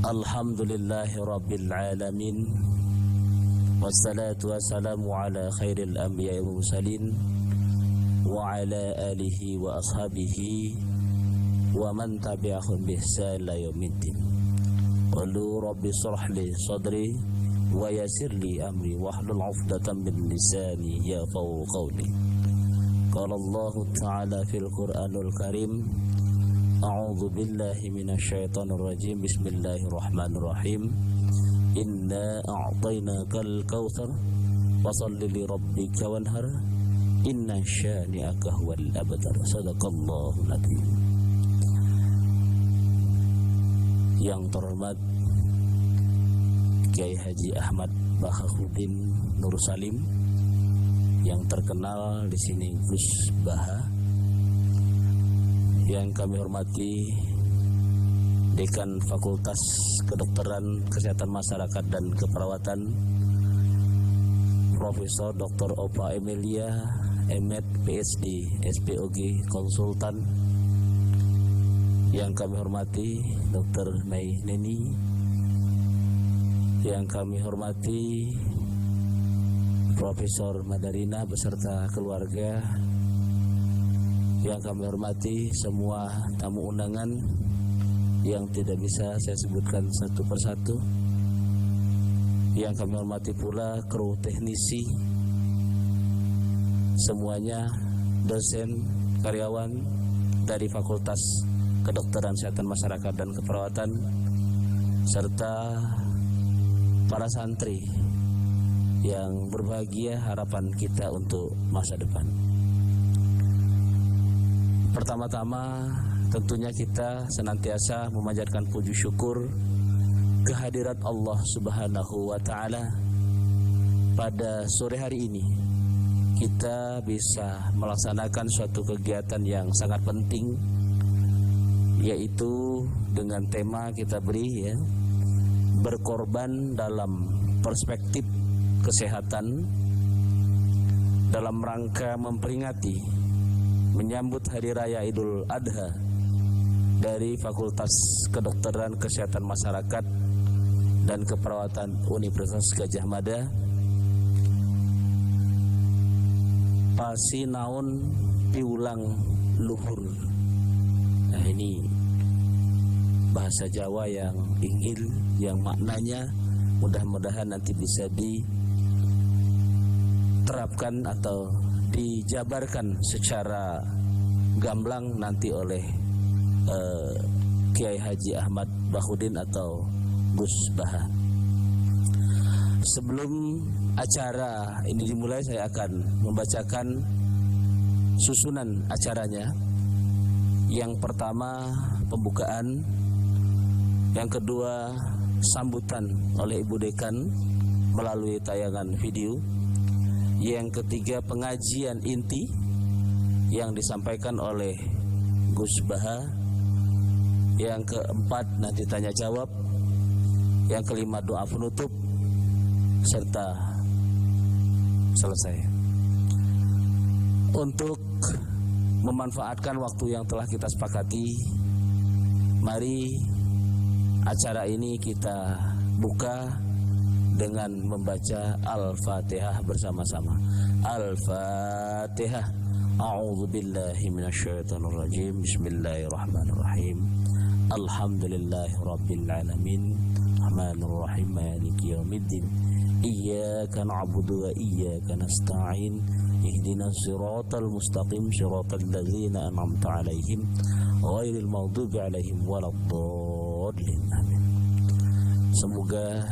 Alhamdulillahi Rabbil Alamin. Wassalatu wassalamu ala khairil anbiya'i wal mursalin wa ala alihi wa ashabihi wa man tabi'ahum bi ihsan ila yaumiddin. Qulu rabbi shrah li sadri wa yassir li amri wahlul 'uqdatam min lisani yafqahu qawli. Qala Allah Ta'ala fil Qur'anil Karim, a'udzu billahi minasyaitonir rajim. Bismillahirrahmanirrahim. Inna a'tainakal kautsar fasholli li rabbika wanhar inna syani'aka huwal abtar. Shadaqallahul adzim. Yang terhormat Kiai Haji Ahmad Bahahuddin Nur Salim, yang terkenal di sini Gus Baha, yang kami hormati Dekan Fakultas Kedokteran Kesehatan Masyarakat dan Keperawatan Profesor Dr. Opa Emilia M.Ed PhD SPOG Konsultan, yang kami hormati Dr. Mei Neni, yang kami hormati Profesor Madarina beserta keluarga, yang kami hormati semua tamu undangan yang tidak bisa saya sebutkan satu persatu, yang kami hormati pula kru teknisi, semuanya dosen, karyawan dari Fakultas Kedokteran Kesehatan Masyarakat dan Keperawatan, serta para santri yang berbahagia, harapan kita untuk masa depan. Pertama-tama tentunya kita senantiasa memanjatkan puji syukur kehadirat Allah Subhanahu wa Ta'ala. Pada sore hari ini kita bisa melaksanakan suatu kegiatan yang sangat penting, yaitu dengan tema kita beri berkorban dalam perspektif kesehatan, dalam rangka memperingati menyambut Hari Raya Idul Adha dari Fakultas Kedokteran Kesehatan Masyarakat dan Keperawatan Universitas Gadjah Mada. Pasinaon piulang luhur. Nah, ini bahasa Jawa yang inggil, yang maknanya mudah-mudahan nanti bisa diterapkan atau dijabarkan secara gamblang nanti oleh Kiai Haji Ahmad Bahahuddin atau Gus Baha. Sebelum acara ini dimulai, saya akan membacakan susunan acaranya. Yang pertama pembukaan, yang kedua sambutan oleh Ibu Dekan melalui tayangan video, yang ketiga pengajian inti yang disampaikan oleh Gus Baha, yang keempat nanti tanya jawab, yang kelima doa penutup, serta selesai. Untuk memanfaatkan waktu yang telah kita sepakati, mari acara ini kita buka dengan membaca Al-Fatihah bersama-sama. Al-Fatihah. A'udzu billahi minasyaitonir rajim. Bismillahirrahmanirrahim. Alhamdulillahirabbil alamin. Rahmanir rahim. Maliki yaumiddin. Iyyaka na'budu wa iyyaka nasta'in. Ihdinas siratal mustaqim. Siratal ladzina an'amta 'alaihim ghairil maghdubi 'alaihim waladdallin. Amin. Semoga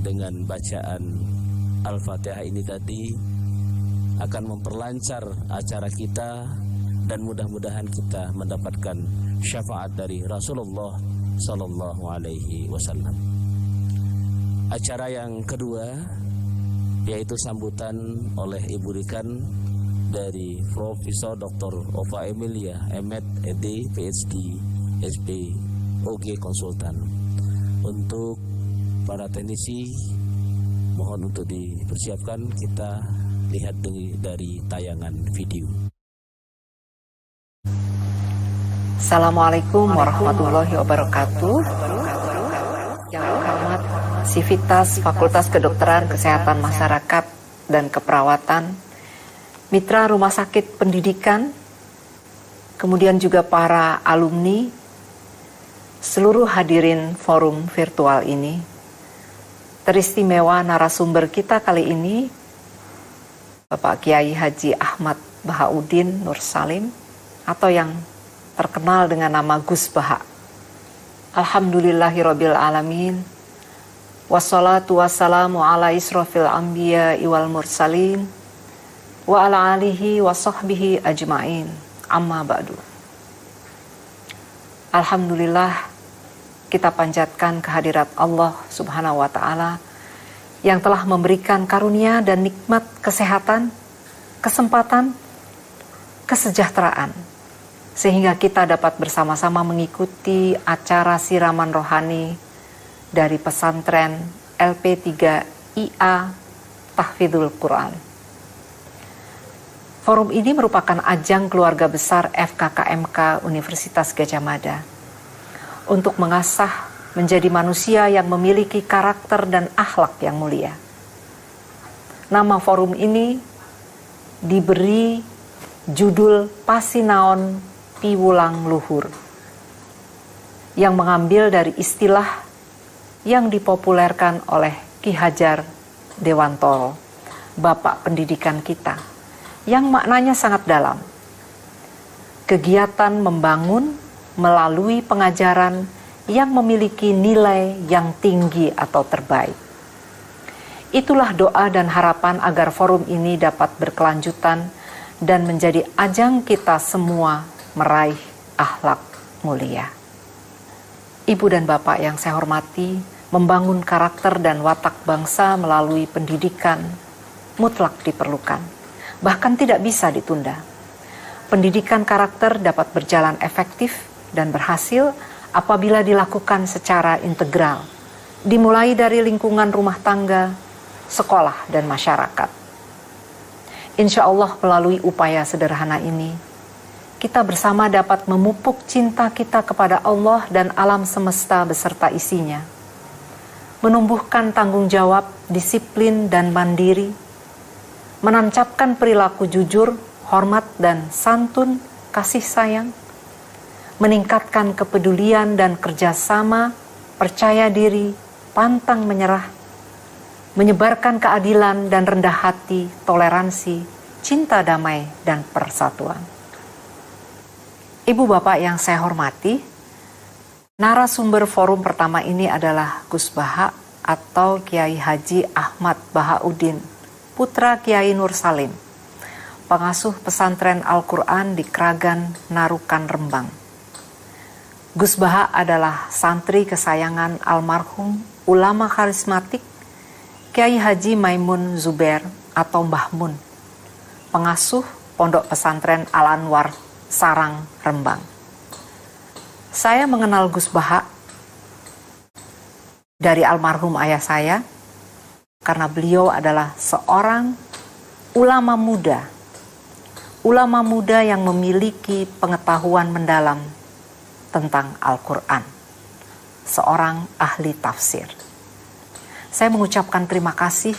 dengan bacaan Al-Fatihah ini tadi akan memperlancar acara kita, dan mudah-mudahan kita mendapatkan syafaat dari Rasulullah Sallallahu Alaihi Wasallam. Acara yang kedua yaitu sambutan oleh Ibu Dekan dari Profesor Dr. Opa Emilia M.Ed PhD SPOG Konsultan. Untuk para teknisi mohon untuk dipersiapkan, kita lihat dari tayangan video. Assalamualaikum warahmatullahi wabarakatuh. Yang terhormat Sivitas Fakultas Kedokteran Kesehatan Masyarakat dan Keperawatan, mitra Rumah Sakit Pendidikan, kemudian juga para alumni, seluruh hadirin forum virtual ini, teristimewa narasumber kita kali ini, Bapak Kiai Haji Ahmad Bahauddin Nur Salim, atau yang terkenal dengan nama Gus Baha. Alhamdulillahirabbil alamin. Wassalatu wassalamu ala israfil anbiya wal mursalin wa ala alihi wa sahbihi ajmain. Amma ba'du. Alhamdulillah, kita panjatkan kehadirat Allah Subhanahu wa taala yang telah memberikan karunia dan nikmat kesehatan, kesempatan, kesejahteraan, sehingga kita dapat bersama-sama mengikuti acara siraman rohani dari pesantren LP3IA Tahfidzul Quran. Forum ini merupakan ajang keluarga besar FKKMK Universitas Gadjah Mada untuk mengasah menjadi manusia yang memiliki karakter dan akhlak yang mulia. Nama forum ini diberi judul Pasinaon Piwulang Luhur, yang mengambil dari istilah yang dipopulerkan oleh Ki Hajar Dewantoro, Bapak pendidikan kita, yang maknanya sangat dalam. Kegiatan membangun melalui pengajaran yang memiliki nilai yang tinggi atau terbaik. Itulah doa dan harapan agar forum ini dapat berkelanjutan dan menjadi ajang kita semua meraih akhlak mulia. Ibu dan Bapak yang saya hormati, membangun karakter dan watak bangsa melalui pendidikan mutlak diperlukan, bahkan tidak bisa ditunda. Pendidikan karakter dapat berjalan efektif dan berhasil apabila dilakukan secara integral, dimulai dari lingkungan rumah tangga, sekolah, dan masyarakat. Insya Allah melalui upaya sederhana ini, kita bersama dapat memupuk cinta kita kepada Allah dan alam semesta beserta isinya, menumbuhkan tanggung jawab, disiplin, dan mandiri, menancapkan perilaku jujur, hormat, dan santun, kasih sayang, meningkatkan kepedulian dan kerjasama, percaya diri, pantang menyerah, menyebarkan keadilan dan rendah hati, toleransi, cinta damai, dan persatuan. Ibu Bapak yang saya hormati, narasumber forum pertama ini adalah Gus Baha atau Kiai Haji Ahmad Bahauddin, putra Kiai Nur Salim, pengasuh pesantren Al-Quran di Kragan, Narukan, Rembang. Gus Baha adalah santri kesayangan almarhum ulama karismatik Kiai Haji Maimun Zubair atau Mbah Mun, pengasuh pondok pesantren Al-Anwar Sarang, Rembang. Saya mengenal Gus Baha dari almarhum ayah saya karena beliau adalah seorang ulama muda yang memiliki pengetahuan mendalam tentang Al-Quran, seorang ahli tafsir. Saya mengucapkan terima kasih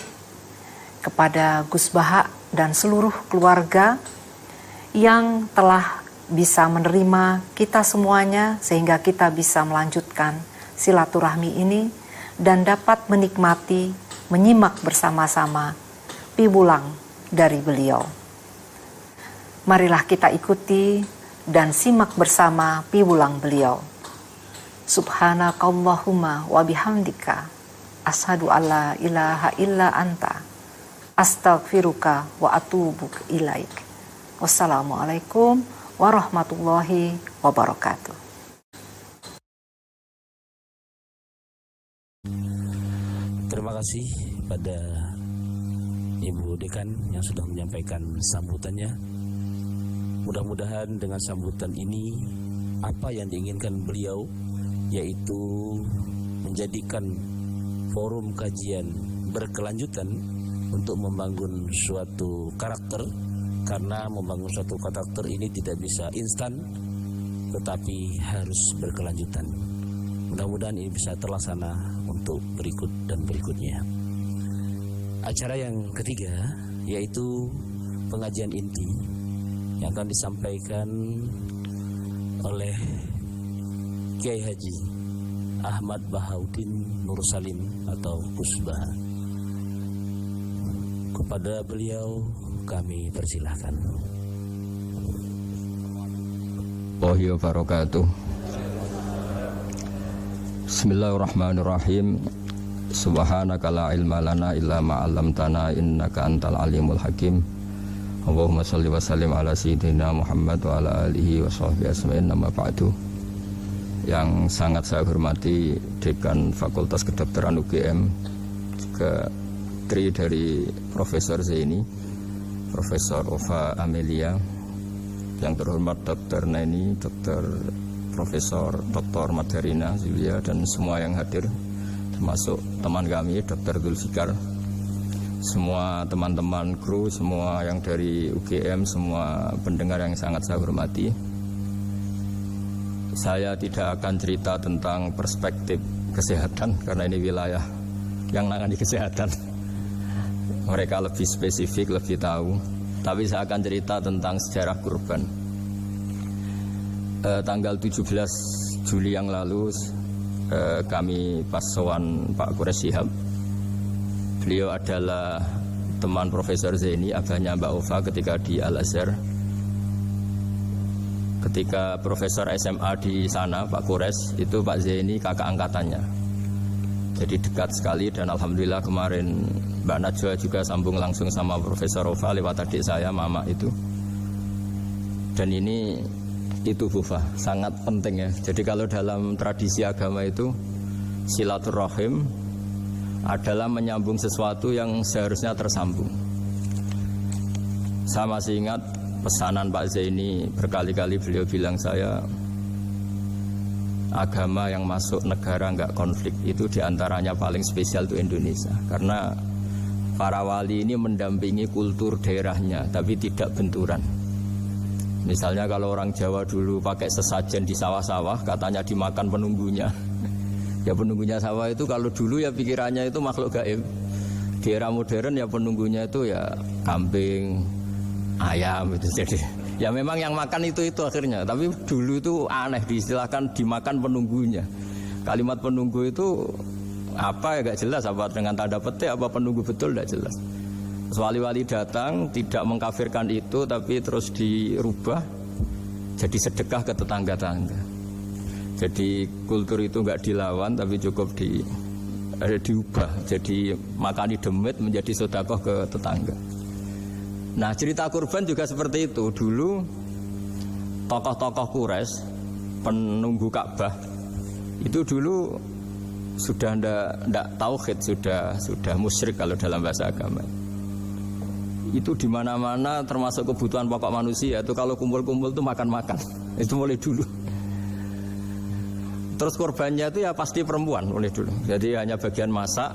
kepada Gus Baha dan seluruh keluarga yang telah bisa menerima kita semuanya sehingga kita bisa melanjutkan silaturahmi ini dan dapat menikmati, menyimak bersama-sama piwulang dari beliau. Marilah kita ikuti dan simak bersama piwulang beliau. Subhanakallahumma wa bihamdika asyhadu alla ilaha illa anta astaghfiruka wa atubu ilaik. Wassalamualaikum warahmatullahi wabarakatuh. Terima kasih pada Ibu Dekan yang sudah menyampaikan sambutannya. Mudah-mudahan dengan sambutan ini apa yang diinginkan beliau, yaitu menjadikan forum kajian berkelanjutan untuk membangun suatu karakter. Karena membangun suatu karakter ini tidak bisa instan, tetapi harus berkelanjutan. Mudah-mudahan ini bisa terlaksana untuk berikut dan berikutnya. Acara yang ketiga yaitu pengajian inti yang akan disampaikan oleh Kiai Haji Ahmad Bahauddin Nur Salim atau Kusbah. Kepada beliau kami persilahkan. Wahyu barakatuh. Bismillahirrahmanirrahim. Subhanaka la ilma lana illa ma 'allamtana innaka antal alimul hakim. Allahumma shalli wa sallim ala sayyidina Muhammad wa ala alihi wa sahbihi ajmain. Amma ba'du. Yang sangat saya hormati Dekan Fakultas Kedokteran UGM, juga Tri dari Profesor Zaini, Profesor Ova Amelia, yang terhormat Dr. Neni, Dr. Profesor Dr. Madharina Zulia, dan semua yang hadir, termasuk teman kami Dr. Zulfikar, semua teman-teman kru, semua yang dari UGM, semua pendengar yang sangat saya hormati. Saya tidak akan cerita tentang perspektif kesehatan karena ini wilayah yang menangani kesehatan. Mereka lebih spesifik, lebih tahu. Tapi saya akan cerita tentang sejarah kurban. Tanggal 17 Juli yang lalu kami pas sowan Pak Quraish Shihab. Beliau adalah teman Profesor Zaini, abahnya Mbak Ova ketika di Al-Azhar. Ketika Profesor SMA di sana, Pak Quraish, itu Pak Zaini kakak angkatannya. Jadi dekat sekali, dan alhamdulillah kemarin Mbak Najwa juga sambung langsung sama Profesor Ova lewat adik saya, Mama itu. Dan ini itu Bufa, sangat penting ya. Jadi kalau dalam tradisi agama itu silaturahim adalah menyambung sesuatu yang seharusnya tersambung. Saya masih ingat pesanan Pak Zaini, berkali-kali beliau bilang saya, agama yang masuk negara enggak konflik itu diantaranya paling spesial itu Indonesia, karena para wali ini mendampingi kultur daerahnya tapi tidak benturan. Misalnya kalau orang Jawa dulu pakai sesajen di sawah-sawah, katanya dimakan penunggunya. Ya penunggunya sawah itu kalau dulu ya pikirannya itu makhluk gaib. Di era modern ya penunggunya itu ya kambing, ayam itu. Jadi ya memang yang makan itu akhirnya. Tapi dulu itu aneh, diistilahkan dimakan penunggunya. Kalimat penunggu itu apa ya gak jelas, apa dengan tanda petik, apa penunggu betul gak jelas. Wali-wali datang tidak mengkafirkan itu, tapi terus dirubah jadi sedekah ke tetangga-tangga. Jadi kultur itu nggak dilawan, tapi cukup diubah. Jadi makani demit menjadi sedekah ke tetangga. Nah cerita kurban juga seperti itu. Dulu tokoh-tokoh Quraisy, penunggu Ka'bah, itu dulu sudah ndak tauhid, sudah musyrik kalau dalam bahasa agama. Itu di mana-mana termasuk kebutuhan pokok manusia itu kalau kumpul-kumpul itu makan-makan. Itu mulai dulu. Terus korbannya itu ya pasti perempuan mulai dulu. Jadi hanya bagian masak,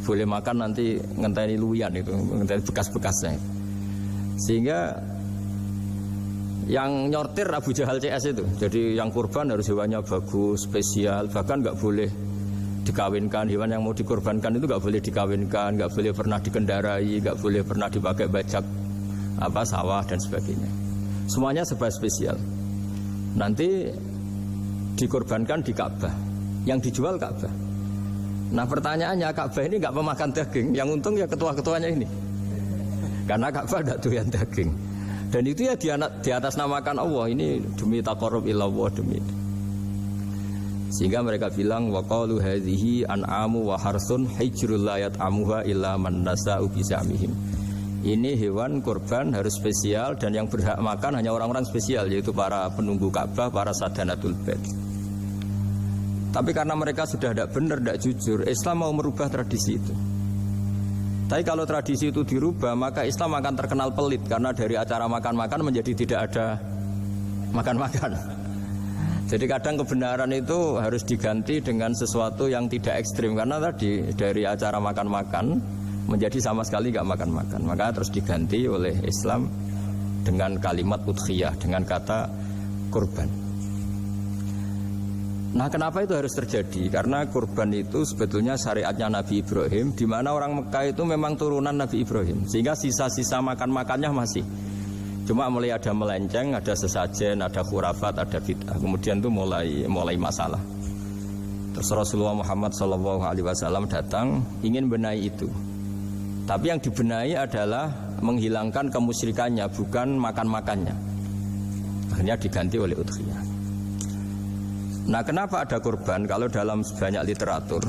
boleh makan nanti ngenteni luyan itu, ngenteni bekas-bekasnya. Sehingga yang nyortir Abu Jahal CS itu. Jadi yang kurban harus hewannya bagus, spesial, bahkan nggak boleh dikawinkan. Hewan yang mau dikorbankan itu nggak boleh dikawinkan, nggak boleh pernah dikendarai, nggak boleh pernah dipakai bajak sawah dan sebagainya. Semuanya serba spesial. Nanti dikorbankan di Ka'bah, yang dijual Ka'bah. Nah pertanyaannya, Ka'bah ini nggak pemakan daging, yang untung ya ketua-ketuanya ini, karena Ka'bah tidak doyan daging. Dan itu ya di atas namakan Allah, ini demi taqarrub ilallah, demi. Sehingga mereka bilang waqalu hadhihi an'amu wa harsun hijrul la yat'amuha illa man nasa'u bisamihim. Ini hewan kurban harus spesial dan yang berhak makan hanya orang-orang spesial, yaitu para penunggu Ka'bah, para sadanatul bait. Tapi karena mereka sudah tidak benar, tidak jujur, Islam mau merubah tradisi itu. Tapi kalau tradisi itu dirubah, maka Islam akan terkenal pelit, karena dari acara makan-makan menjadi tidak ada makan-makan. Jadi kadang kebenaran itu harus diganti dengan sesuatu yang tidak ekstrim, karena tadi dari acara makan-makan menjadi sama sekali nggak makan-makan. Maka terus diganti oleh Islam dengan kalimat udhiyah, dengan kata kurban. Nah, kenapa itu harus terjadi? Karena kurban itu sebetulnya syariatnya Nabi Ibrahim, di mana orang Mekah itu memang turunan Nabi Ibrahim, sehingga sisa-sisa makan-makannya masih. Cuma mulai ada melenceng, ada sesajen, ada khurafat, ada bid'ah. Kemudian itu mulai masalah. Terus Rasulullah Muhammad SAW datang ingin benahi itu. Tapi yang dibenahi adalah menghilangkan kemusyrikannya, bukan makan-makannya. Akhirnya diganti oleh udhiyah. Nah, kenapa ada kurban? Kalau dalam banyak literatur,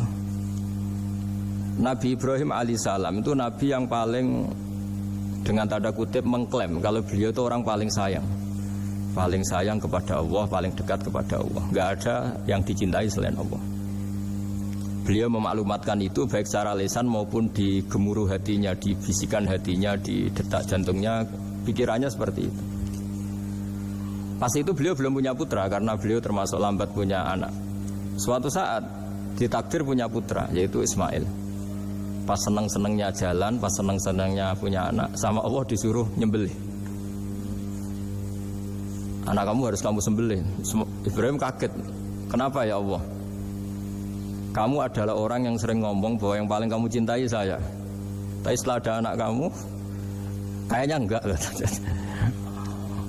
Nabi Ibrahim alaihissalam itu nabi yang paling, dengan tanda kutip, mengklaim kalau beliau itu orang paling sayang kepada Allah, paling dekat kepada Allah. Nggak ada yang dicintai selain Allah. Beliau memaklumatkan itu baik secara lisan maupun di gemuruh hatinya, di bisikan hatinya, di detak jantungnya, pikirannya seperti itu. Pas itu beliau belum punya putra karena beliau termasuk lambat punya anak. Suatu saat ditakdir punya putra, yaitu Ismail. Pas seneng-senengnya jalan, pas seneng-senengnya punya anak, sama Allah disuruh nyembelih. Anak kamu harus kamu sembelih. Ibrahim kaget. Kenapa ya Allah? Kamu adalah orang yang sering ngomong bahwa yang paling kamu cintai saya. Tapi setelah ada anak kamu, kayaknya enggak.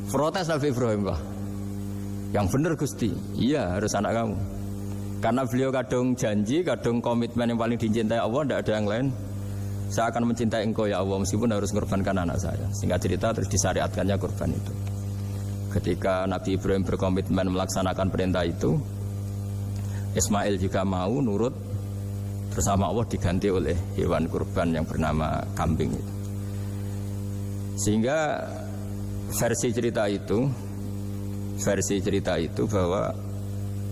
Protes Nabi Ibrahim, Pak. Yang benar Gusti, iya harus anak kamu. Karena beliau kadung janji, kadung komitmen yang paling dicintai Allah, tidak ada yang lain. Saya akan mencintai engkau ya Allah, meskipun harus mengorbankan anak saya. Sehingga cerita terus disyariatkannya kurban itu. Ketika Nabi Ibrahim berkomitmen melaksanakan perintah itu, Ismail juga mau nurut, bersama Allah diganti oleh hewan kurban yang bernama kambing itu. Sehingga versi cerita itu bahwa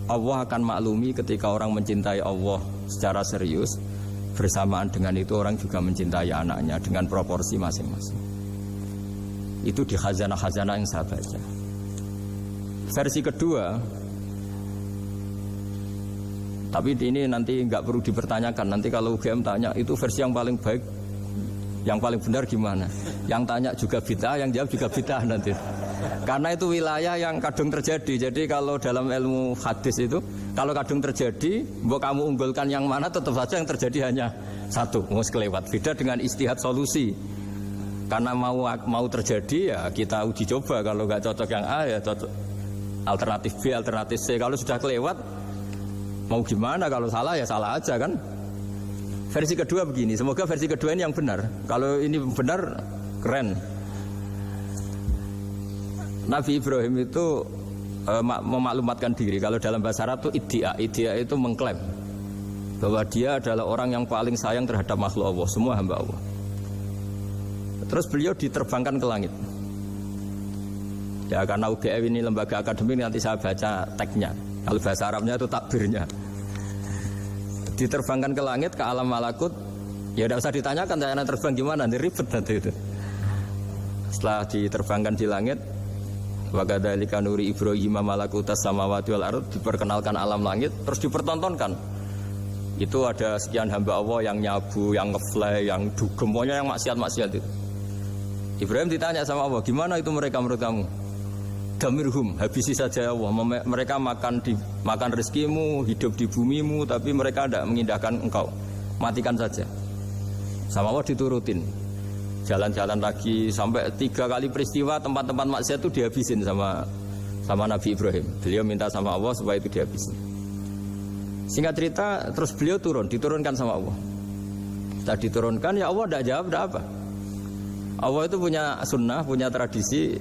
Allah akan maklumi ketika orang mencintai Allah secara serius, bersamaan dengan itu orang juga mencintai anaknya dengan proporsi masing-masing. Itu di khazanah-khazanah yang saya baca. Versi kedua, tapi ini nanti nggak perlu dipertanyakan. Nanti kalau UGM tanya itu versi yang paling baik, yang paling benar gimana? Yang tanya juga bid'ah, yang jawab juga bid'ah nanti. Karena itu wilayah yang kadung terjadi. Jadi kalau dalam ilmu hadis itu, kalau kadung terjadi, mbok kamu unggulkan yang mana, tetap saja yang terjadi hanya satu, mus kelewat. Beda dengan istihad solusi. Karena mau terjadi ya kita uji coba. Kalau nggak cocok yang A ya cocok alternatif B, alternatif C. Kalau sudah kelewat, mau gimana? Kalau salah ya salah aja kan. Versi kedua begini, semoga versi kedua ini yang benar. Kalau ini benar, keren. Nabi Ibrahim itu memaklumatkan diri. Kalau dalam bahasa Arab itu iddia itu mengklaim bahwa dia adalah orang yang paling sayang terhadap makhluk Allah, semua hamba Allah. Terus beliau diterbangkan ke langit. Ya karena UGM ini lembaga akademik, nanti saya baca teksnya. Kalau bahasa Arabnya itu takbirnya. Diterbangkan ke langit, ke alam malakut. Ya tidak usah ditanyakan saya terbang gimana, nanti ribet nanti itu. Setelah diterbangkan di langit, wa kadzalika nuri Ibrahim malakutas samawati wal ardh, diperkenalkan alam langit, terus dipertontonkan. Itu ada sekian hamba Allah yang nyabu, yang ngefly, yang dugem, pokoknya yang maksiat-maksiat itu. Ibrahim ditanya sama Allah, gimana itu mereka menurut kamu? Damirhum, habisi saja ya Allah. Mereka makan rezekimu, hidup di bumimu, tapi mereka tidak mengindahkan engkau. Matikan saja. Sama Allah diturutin. Jalan-jalan lagi sampai 3 kali peristiwa tempat-tempat maksiat itu dihabisin sama Nabi Ibrahim. Beliau minta sama Allah supaya itu dihabisin. Singkat cerita, terus beliau diturunkan sama Allah. Setelah diturunkan, ya Allah tidak jawab, tidak apa. Allah itu punya sunnah, punya tradisi.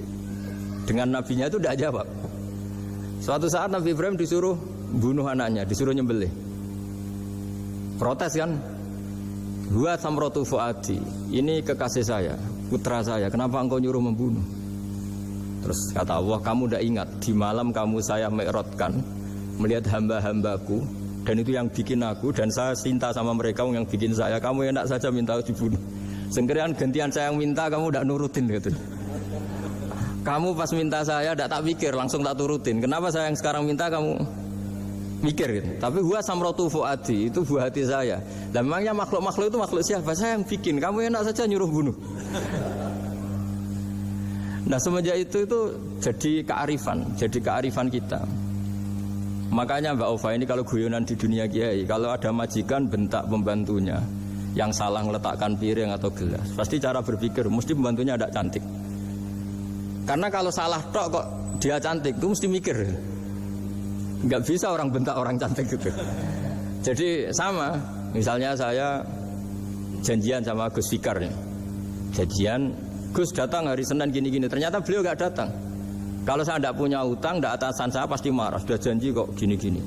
Dengan nabinya itu tidak jawab. Suatu saat Nabi Ibrahim disuruh bunuh anaknya, disuruh nyembelih. Protes kan? Huwa samratu fuadi, ini kekasih saya, putra saya, kenapa engkau nyuruh membunuh? Terus kata Allah, kamu tidak ingat di malam kamu saya mi'rajkan, melihat hamba-hambaku, dan itu yang bikin aku, dan saya cinta sama mereka yang bikin saya. Kamu enak saja minta dibunuh. Sengkerian gantian saya yang minta, kamu tidak nurutin gitu. Kamu pas minta saya tidak tak pikir, langsung tak turutin. Kenapa saya yang sekarang minta kamu mikir gitu. Tapi huwa samratu fuadi, itu buah hati saya. Dan memangnya makhluk-makhluk itu makhluk siapa? Saya yang bikin. Kamu enak saja nyuruh bunuh. Nah semenjak itu jadi kearifan kita. Makanya Mbak Ova ini kalau guyonan di dunia kiai, kalau ada majikan bentak pembantunya yang salah meletakkan piring atau gelas, pasti cara berpikir mesti pembantunya ada cantik. Karena kalau salah tok kok dia cantik, itu mesti mikir. Nggak bisa orang bentak orang cantik gitu. Jadi sama, misalnya saya janjian sama Gus Fikar nih. Janjian, Gus datang hari Senin gini-gini, ternyata beliau nggak datang. Kalau saya tidak punya utang, tidak atasan saya pasti marah. Sudah janji kok gini-gini.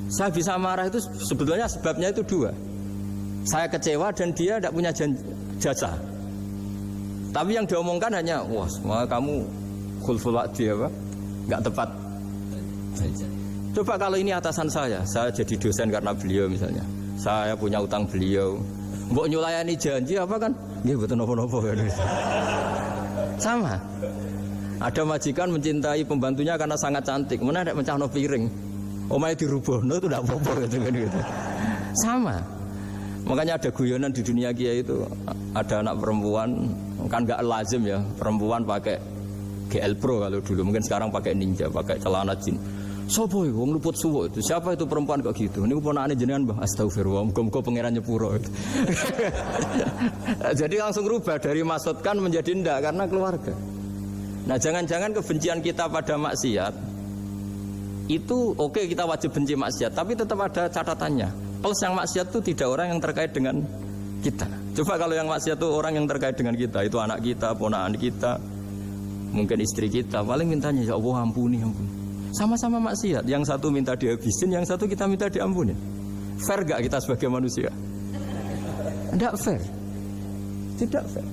Saya bisa marah itu sebetulnya sebabnya itu dua. Saya kecewa dan dia tidak punya jasa. Tapi yang diomongkan hanya, wah, kamu khulful wa'di apa? Nggak tepat. Coba kalau ini atasan saya jadi dosen karena beliau misalnya. Saya punya utang beliau. Mbok nyulayani janji apa kan? Nggih mboten napa-napa. Sama. Ada majikan mencintai pembantunya karena sangat cantik. Mana ada mencahno piring. Omahe dirubuhno itu tidak apa-apa gitu. Sama. Makanya ada guyonan di dunia kiai itu, ada anak perempuan kan nggak lazim ya perempuan pakai GL Pro kalau dulu, mungkin sekarang pakai Ninja, pakai celana jin. Sopo iku wong luput suwo itu? Siapa itu perempuan kok gitu? Niku ponakane jenengan Mbah. Astagfirullah, muga-muga pangeran nyepuro. Jadi langsung rubah dari maksudkan menjadi ndak karena keluarga. Nah, jangan-jangan kebencian kita pada maksiat itu oke, kita wajib benci maksiat, tapi tetap ada catatannya. Plus yang maksiat itu tidak orang yang terkait dengan kita. Coba kalau yang maksiat itu orang yang terkait dengan kita, itu anak kita, ponakan kita, mungkin istri kita, paling mintanya ya Allah ampuni, ampuni. Sama-sama maksiat, yang satu minta dihabisin, yang satu kita minta diampuni. Fair gak kita sebagai manusia? Tidak fair. Tidak fair.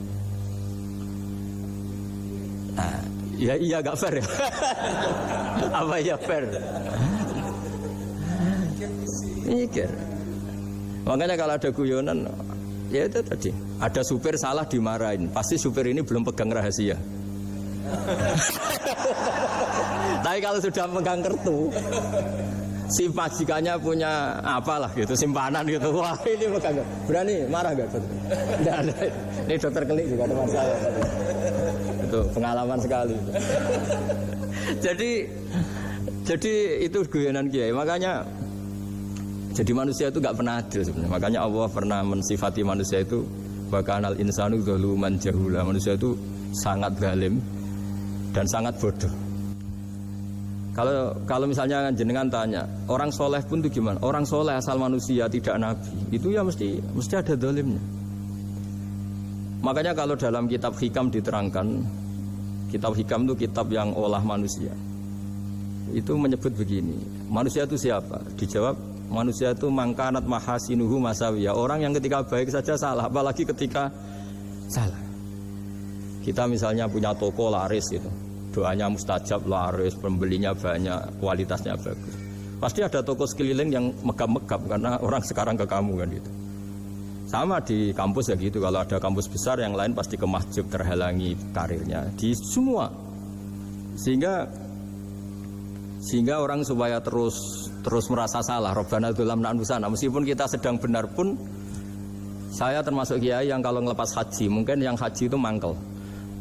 Nah, ya iya gak fair ya. Apa ya fair? Mikir. Makanya kalau ada guyonan, ya itu tadi. Ada supir salah dimarahin, pasti supir ini belum pegang rahasia. Tapi kalau sudah pegang kartu, si majikannya punya apalah gitu, simpanan gitu. Wah ini pegang, berani marah gak? Tidak ada. Ini dokter Kelik juga teman saya. Itu pengalaman sekali. Jadi itu guyonan kiai. Makanya jadi manusia itu gak pernah adil sebenarnya. Makanya Allah pernah mensifati manusia itu bakanal insanu zaluman jahula. Manusia itu sangat zalim dan sangat bodoh. Kalau misalnya jenengan tanya, orang soleh pun itu gimana? Orang soleh asal manusia tidak nabi, itu ya mesti ada zalimnya. Makanya kalau dalam kitab Hikam diterangkan, kitab Hikam itu kitab yang olah manusia. Itu menyebut begini, manusia itu siapa? Dijawab, manusia itu mangkanat mahasinuhu masawiyah. Orang yang ketika baik saja salah, apalagi ketika salah. Kita misalnya punya toko laris gitu, doanya mustajab, laris, pembelinya banyak, kualitasnya bagus. Pasti ada toko sekeliling yang megap-megap karena orang sekarang ke kamu kan gitu. Sama di kampus ya gitu, kalau ada kampus besar yang lain pasti kemahjub, terhalangi karirnya di semua. Sehingga orang supaya terus merasa salah, Rabbana dzulamna anfusana, meskipun kita sedang benar pun. Saya termasuk kiai yang kalau ngelepas haji, mungkin yang haji itu mangkel.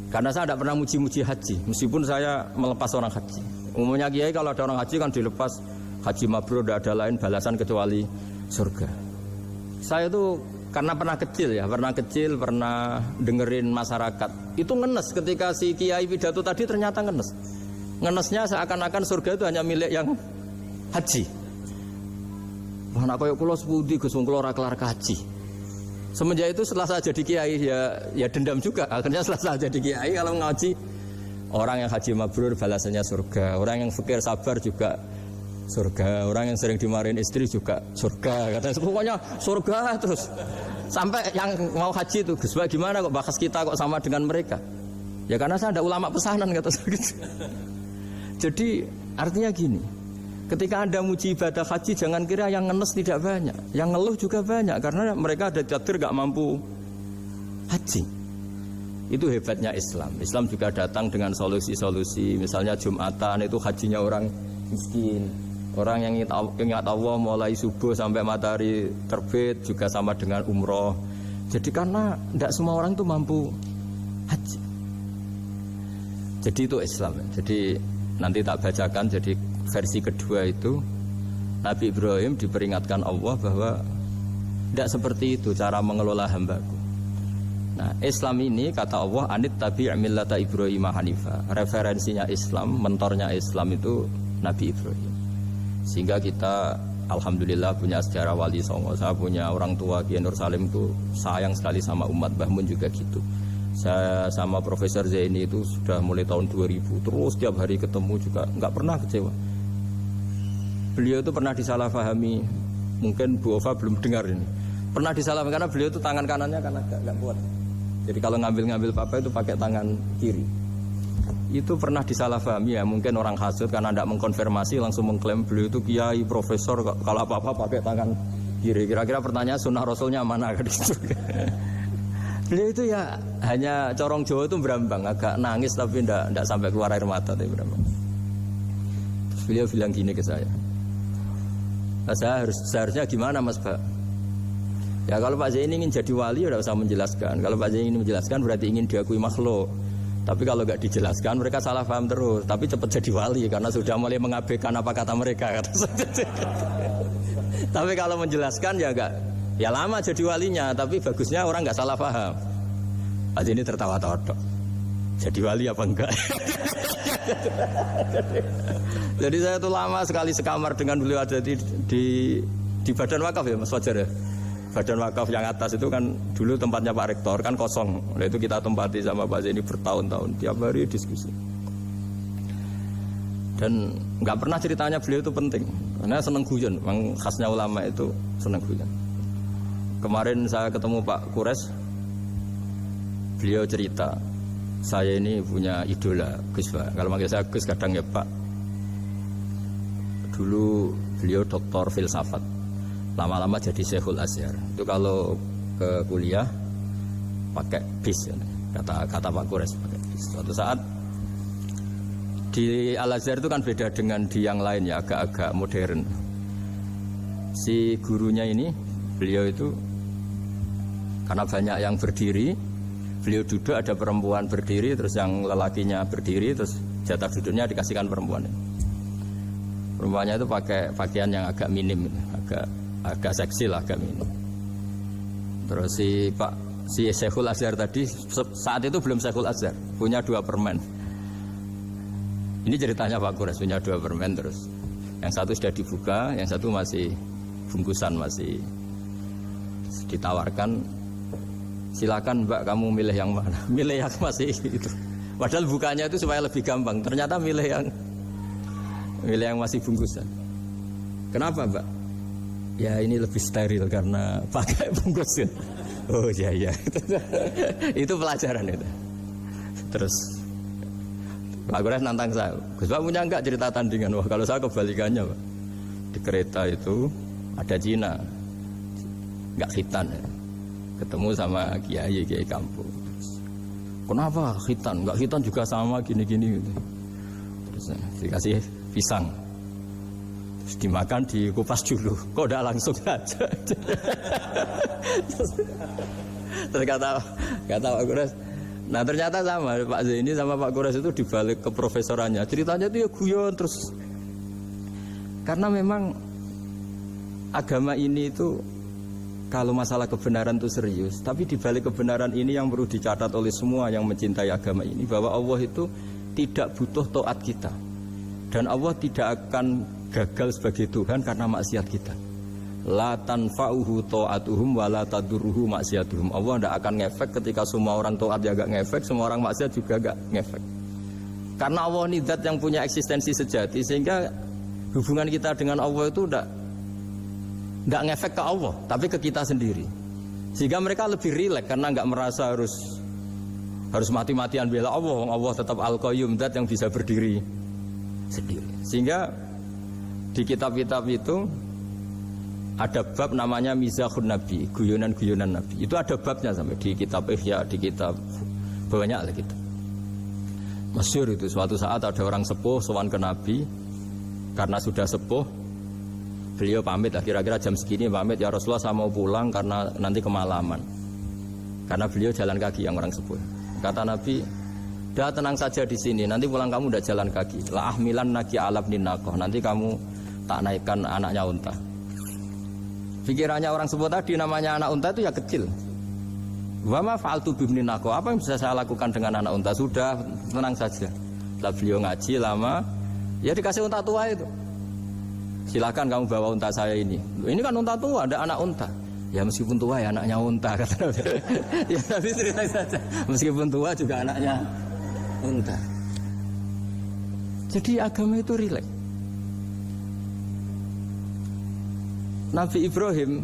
Karena saya tidak pernah muji-muji haji, meskipun saya melepas orang haji. Umumnya kiai kalau ada orang haji kan dilepas haji mabrur, tidak ada lain balasan kecuali surga. Saya itu karena pernah kecil, pernah dengerin masyarakat. Itu ngenes ketika si kiai pidato tadi ternyata ngenes. Ngenesnya seakan-akan surga itu hanya milik yang haji. Wah, nak koyo kula sepundi Gus wong kula ora kelar kaji. Semenjak itu setelah saya jadi kiai ya dendam juga. Akhirnya setelah saya jadi kiai kalau ngaji, orang yang haji mabrur balasannya surga, orang yang fakir sabar juga surga, orang yang sering dimarahin istri juga surga. Katanya pokoknya surga terus. Sampai yang mau haji itu, Gus gimana kok bakas kita kok sama dengan mereka? Ya karena saya ada ulama pesanan kata saya gitu. Jadi artinya gini, ketika Anda muji ibadah haji, jangan kira yang ngenes tidak banyak, yang ngeluh juga banyak, karena mereka ada takdir gak mampu haji. Itu hebatnya Islam. Islam juga datang dengan solusi-solusi. Misalnya Jumatan itu hajinya orang miskin, orang yang ingat Allah mulai subuh sampai matahari terbit juga sama dengan umroh. Jadi karena tidak semua orang itu mampu haji. Jadi itu Islam. Jadi nanti tak bacakan, jadi versi kedua itu Nabi Ibrahim diperingatkan Allah bahwa tidak seperti itu cara mengelola hambaku. Nah, Islam ini kata Allah anit tabi' millata Ibrahim hanifa. Referensinya Islam, mentornya Islam itu Nabi Ibrahim. Sehingga kita alhamdulillah punya sejarah wali songo. Saya punya orang tua Kiai Nur Salim itu sayang sekali sama umat. Mbah Mun juga gitu. Saya sama Profesor Zaini itu sudah mulai tahun 2000 terus tiap hari ketemu juga nggak pernah kecewa. Beliau itu pernah disalahpahami, mungkin Bu Ova belum dengar ini. Pernah disalahpahami karena beliau itu tangan kanannya kan agak kuat. Jadi kalau ngambil papa itu pakai tangan kiri. Itu pernah disalahpahami ya, mungkin orang hasud karena tidak mengkonfirmasi langsung mengklaim beliau itu kiai profesor kalau apa-apa pakai tangan kiri. Kira-kira pertanyaan sunnah rasulnya mana kan gitu. Beliau itu ya hanya corong Jawa itu berambang, agak nangis tapi tidak sampai keluar air mata tapi berambang. Terus beliau bilang gini ke saya. Nah, seharusnya gimana Mas Pak? Ya kalau Pak Zaini ingin jadi wali ya tidak usah menjelaskan. Kalau Pak Zaini ingin menjelaskan berarti ingin diakui makhluk. Tapi kalau nggak dijelaskan mereka salah paham terus. Tapi cepat jadi wali karena sudah mulai mengabaikan apa kata mereka. Tapi kalau menjelaskan ya enggak. Ya lama jadi walinya. Tapi bagusnya orang nggak salah paham. Pak Zaini tertawa-tawa. Jadi wali apa enggak? Jadi saya tuh lama sekali sekamar dengan beliau ada di Badan Wakaf ya Mas Fajar ya. Badan Wakaf yang atas itu kan dulu tempatnya Pak Rektor kan kosong. Oleh itu kita tempati sama Pak Zaini bertahun-tahun tiap hari diskusi. Dan nggak pernah ceritanya beliau itu penting karena seneng guyon. Memang khasnya ulama itu seneng guyon. Kemarin saya ketemu Pak Kures, beliau cerita. Saya ini punya idola Gus Pak. Kalau manggil saya Gus kadang ya Pak. Dulu beliau doktor filsafat. Lama-lama jadi Syekhul Azhar. Itu kalau ke kuliah pakai bis ya. Kata Pak Kures pakai bis. Suatu saat di Al Azhar itu kan beda dengan di yang lain ya, agak-agak modern. Si gurunya ini beliau itu karena banyak yang berdiri, beliau duduk, ada perempuan berdiri, terus yang lelakinya berdiri, terus jatah duduknya dikasihkan perempuan. Perempuannya itu pakai pakaian yang agak minim, agak seksi lah, agak minim. Terus si Syekhul Azhar tadi saat itu belum Syekhul Azhar, punya 2 permen. Ini ceritanya Pak Kures punya 2 permen terus. Yang satu sudah dibuka, yang satu masih bungkusan, masih ditawarkan. Silakan Mbak kamu milih yang mana? Milih yang masih itu. Padahal bukanya itu supaya lebih gampang. Ternyata milih yang masih bungkusan. Kenapa Mbak? Ya ini lebih steril karena pakai bungkusan. Oh iya. Itu pelajaran itu. Terus Pak Kures nantang saya. Gus Pak punya enggak cerita tandingan? Wah kalau saya kebalikannya Pak. Di kereta itu ada Cina. Enggak khitan ya. Ketemu sama kiai kampung. Kenapa khitan? Enggak khitan juga sama gini-gini gitu. Terus dikasih pisang. Terus dimakan, dikupas dulu. Kok udah langsung aja. Terus kata Pak Kures. Nah ternyata sama Pak Zaini sama Pak Kures itu dibalik ke profesorannya. Ceritanya itu ya guyon terus. Karena memang agama ini itu kalau masalah kebenaran itu serius, tapi di balik kebenaran ini yang perlu dicatat oleh semua yang mencintai agama ini bahwa Allah itu tidak butuh taat kita. Dan Allah tidak akan gagal sebagai Tuhan karena maksiat kita. La tanfa'uhu ta'atuhum wa la tadurruhu maksiatuhum. Allah tidak akan ngefek ketika semua orang taat ya gak ngefek, semua orang maksiat juga gak ngefek. Karena Allah ini zat yang punya eksistensi sejati sehingga hubungan kita dengan Allah itu tidak ngefek ke Allah, tapi ke kita sendiri. Sehingga mereka lebih rileks karena nggak merasa harus mati-matian bela Allah. Allah tetap Al-Qayyum, zat yang bisa berdiri sendiri. Sehingga di kitab-kitab itu ada bab namanya Mizahun Nabi, guyonan-guyonan Nabi. Itu ada babnya sampai di kitab Ihya, di kitab banyak lah gitu. Masyhur itu suatu saat ada orang sepuh sowan ke Nabi karena sudah sepuh. Beliau pamit lah, kira-kira jam segini pamit, ya Rasulullah saya mau pulang karena nanti kemalaman. Karena beliau jalan kaki yang orang sepuh. Kata Nabi, dah tenang saja di sini, nanti pulang kamu udah jalan kaki. La ahmilan naki alab ninakoh, nanti kamu tak naikkan anaknya unta. Pikirannya orang sebut tadi namanya anak unta itu ya kecil. Wa ma fa'altu bibni naqo, apa yang bisa saya lakukan dengan anak unta? Sudah, tenang saja. Setelah beliau ngaji lama, ya dikasih unta tua itu. Silakan kamu bawa unta saya ini. Ini kan unta tua, ada anak unta. Ya meskipun tua ya anaknya unta kata Nabi. Ya Nabi cerita saja. Meskipun tua juga anaknya unta. Jadi agama itu rileks. Nabi Ibrahim,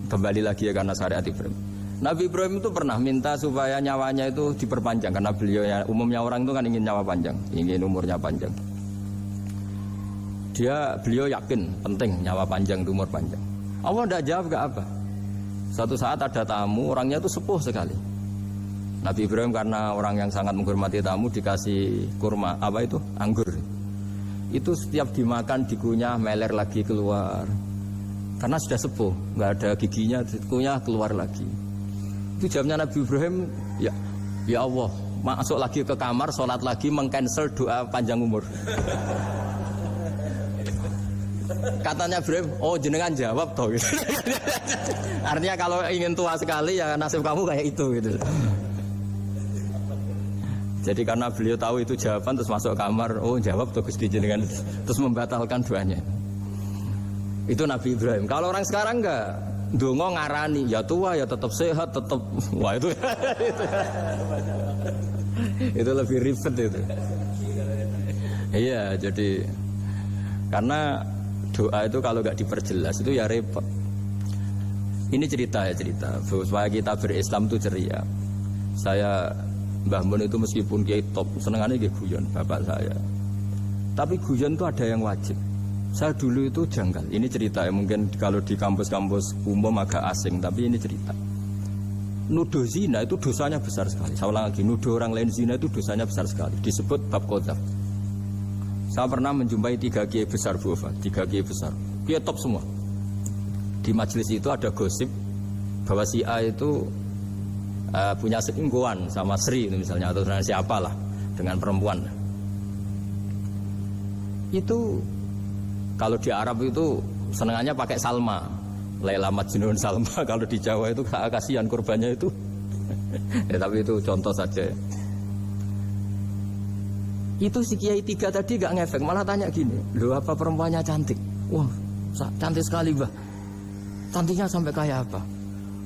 kembali lagi ya karena syariat Ibrahim. Nabi Ibrahim itu pernah minta supaya nyawanya itu diperpanjang karena beliau ya, umumnya orang itu kan ingin nyawa panjang, ingin umurnya panjang. Beliau yakin penting nyawa panjang, umur panjang. Allah tidak jawab gak apa. Suatu saat ada tamu, orangnya itu sepuh sekali. Nabi Ibrahim karena orang yang sangat menghormati tamu dikasih kurma, apa itu? Anggur. Itu setiap dimakan dikunyah meler lagi keluar. Karena sudah sepuh, nggak ada giginya, dikunyah keluar lagi. Itu jawabnya Nabi Ibrahim, ya Allah, masuk lagi ke kamar, sholat lagi, mengcancel doa panjang umur. Katanya Ibrahim, oh jenengan jawab toh. Gitu. Artinya kalau ingin tua sekali ya nasib kamu kayak itu gitu. Jadi karena beliau tahu itu jawaban terus masuk kamar, oh jawab tuh Gusti jenengan, terus membatalkan doanya. Itu Nabi Ibrahim. Kalau orang sekarang enggak, dongo ngarani, ya tua ya tetap sehat, tetap wah itu itu lebih ribet itu. Iya, jadi karena doa itu kalau enggak diperjelas itu ya repot. Ini cerita supaya kita berislam itu ceria. Saya Mbah Mun itu meskipun kiai top, senengannya nggih guyon bapak saya. Tapi guyon itu ada yang wajib. Saya dulu itu janggal. Ini cerita ya, mungkin kalau di kampus-kampus umum agak asing, tapi ini cerita. Nuduh zina itu dosanya besar sekali. Saya ulang lagi, nuduh orang lain zina itu dosanya besar sekali. Disebut bab qadzaf. Saya pernah menjumpai 3 kiai besar Bu Ova, 3 kiai besar. Kiai top semua. Di majelis itu ada gosip bahwa si A itu punya selingkuhan sama Sri itu misalnya, atau dengan siapalah, dengan perempuan. Itu kalau di Arab itu senengannya pakai Salma, Laila Majnun Salma. Kalau di Jawa itu kasihan korbannya itu. Ya, tapi itu contoh saja. Itu si Kiai 3 tadi gak ngefek, malah tanya gini, loh apa perempuannya cantik? Wah cantik sekali Mbah. Cantiknya sampai kayak apa?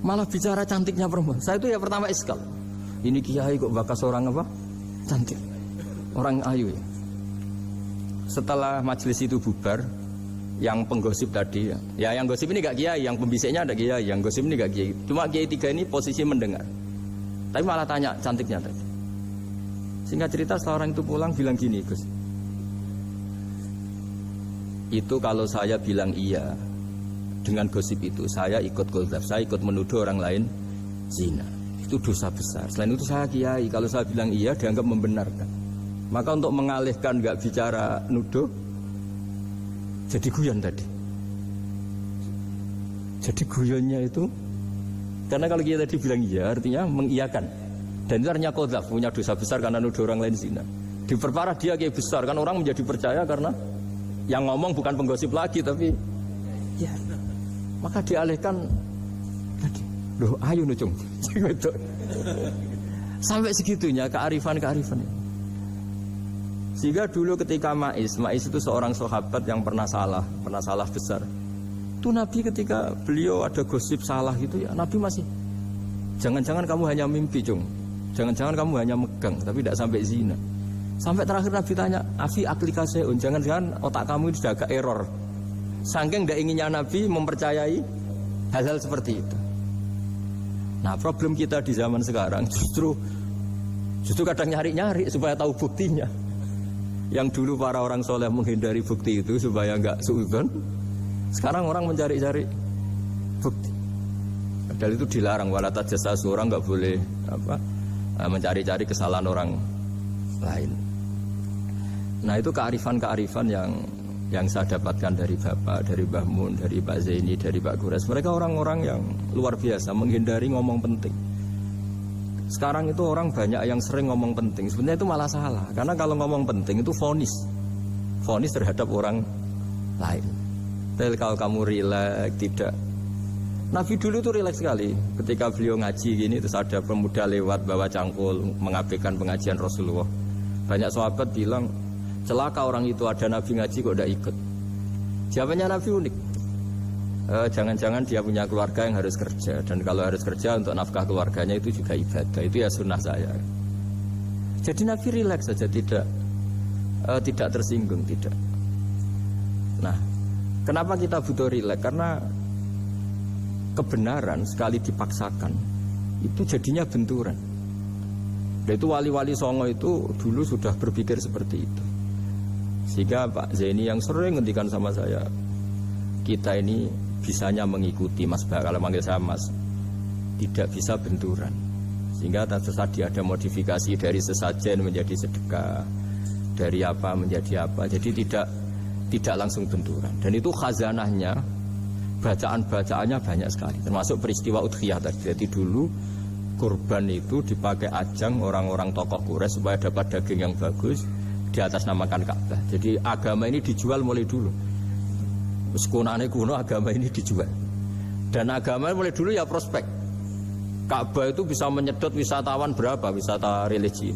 Malah bicara cantiknya perempuan. Saya itu ya pertama iskal. Ini Kiai kok bakas orang apa? Cantik, orang ayu ya. Setelah majelis itu bubar, yang penggosip tadi ya yang gosip ini gak kiai, yang pembisiknya ada kiai, yang gosip ini gak kiai. Cuma kiai 3 ini posisi mendengar. Tapi malah tanya cantiknya tadi. Singkat cerita setelah orang itu pulang bilang gini, Gus. Itu kalau saya bilang iya dengan gosip itu, saya ikut qadzaf, saya ikut menuduh orang lain zina. Itu dosa besar. Selain itu saya kiai, kalau saya bilang iya dianggap membenarkan. Maka untuk mengalihkan gak bicara nuduh, jadi guyon tadi. Jadi guyonnya itu karena kalau kita tadi bilang iya artinya mengiyakan. Dan itu artinya qadzaf, punya dosa besar karena nuduh orang lain zina. Diperparah dia kayak besar kan, orang menjadi percaya karena yang ngomong bukan penggosip lagi tapi ya. Maka dialihkan tadi. Loh ayo nucung. Sampai segitunya kearifan. Sehingga dulu ketika Ma'is itu seorang sahabat yang pernah salah besar. Itu Nabi ketika beliau ada gosip salah gitu ya, Nabi masih jangan-jangan kamu hanya mimpi, Cung. Jangan-jangan kamu hanya megang, tapi tidak sampai zina. Sampai terakhir Nabi tanya, Afi aklikaseun, jangan-jangan otak kamu itu sudah agak error. Saking tidak inginnya Nabi mempercayai hal-hal seperti itu. Nah problem kita di zaman sekarang justru kadang nyari-nyari supaya tahu buktinya. Yang dulu para orang soleh menghindari bukti itu supaya enggak suudzon. Sekarang orang mencari-cari bukti. Padahal itu dilarang, wala tajassasu, orang enggak boleh mencari-cari kesalahan orang lain. Nah itu kearifan yang saya dapatkan dari Bapak, dari Mbah Mun, dari Pak Zaini, dari Pak Gures. Mereka orang-orang yang luar biasa menghindari ngomong penting. Sekarang itu orang banyak yang sering ngomong penting. Sebenarnya itu malah salah. Karena kalau ngomong penting itu vonis terhadap orang lain. Tapi kalau kamu rileks, tidak. Nabi dulu tuh rileks sekali. Ketika beliau ngaji gini, terus ada pemuda lewat bawa cangkul mengabaikan pengajian Rasulullah. Banyak sahabat bilang, celaka orang itu, ada Nabi ngaji kok tidak ikut. Jawabannya Nabi unik. Jangan-jangan dia punya keluarga yang harus kerja, dan kalau harus kerja untuk nafkah keluarganya itu juga ibadah. Itu ya sunnah saya. Jadi Nabi rileks saja, tidak tersinggung, tidak. Nah, kenapa kita butuh rileks? Karena kebenaran sekali dipaksakan itu jadinya benturan. Dan itu wali-wali Songo itu dulu sudah berpikir seperti itu. Sehingga Pak Zaini yang sering ngendikan sama saya, kita ini bisanya mengikuti Mas Ba, kalau manggil saya Mas, tidak bisa benturan. Sehingga tadi ada modifikasi dari sesajen menjadi sedekah, dari apa menjadi apa. Jadi tidak langsung benturan. Dan itu khazanahnya, bacaan-bacaannya banyak sekali, termasuk peristiwa Udhiyah tadi. Jadi dulu kurban itu dipakai ajang orang-orang tokoh Quraisy supaya dapat daging yang bagus, di atas namakan Ka'bah. Jadi agama ini dijual mulai dulu. Sekunane kuno agama ini dijual. Dan agama mulai dulu ya prospek. Ka'bah itu bisa menyedot wisatawan berapa, wisata religi.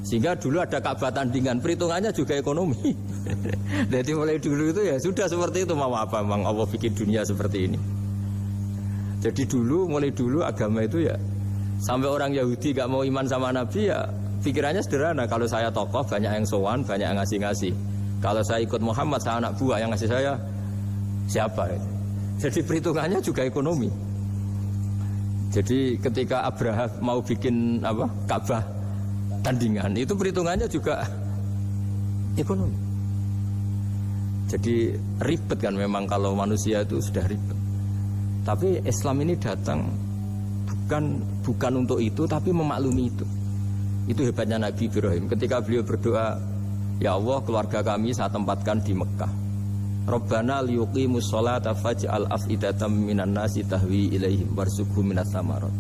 Sehingga dulu ada Ka'bah tandingan, perhitungannya juga ekonomi. Jadi mulai dulu itu ya sudah seperti itu. Mau apa memang Allah bikin dunia seperti ini. Jadi dulu, mulai dulu agama itu ya, sampai orang Yahudi gak mau iman sama Nabi ya pikirannya sederhana. Kalau saya tokoh banyak yang sowan, banyak yang ngasih-ngasih. Kalau saya ikut Muhammad, saya anak buah, yang ngasih saya siapa? Jadi perhitungannya juga ekonomi. Jadi ketika Abraham mau bikin Ka'bah tandingan, itu perhitungannya juga ekonomi. Jadi ribet kan memang kalau manusia itu sudah ribet. Tapi Islam ini datang bukan untuk itu, tapi memaklumi itu. Itu hebatnya Nabi Ibrahim. Ketika beliau berdoa, ya Allah, keluarga kami saya tempatkan di Mekah. Rabbana liyuqimus sholata faj'al af'idatam minan nasi tahwi ilaihim warzuqhum minas samarat.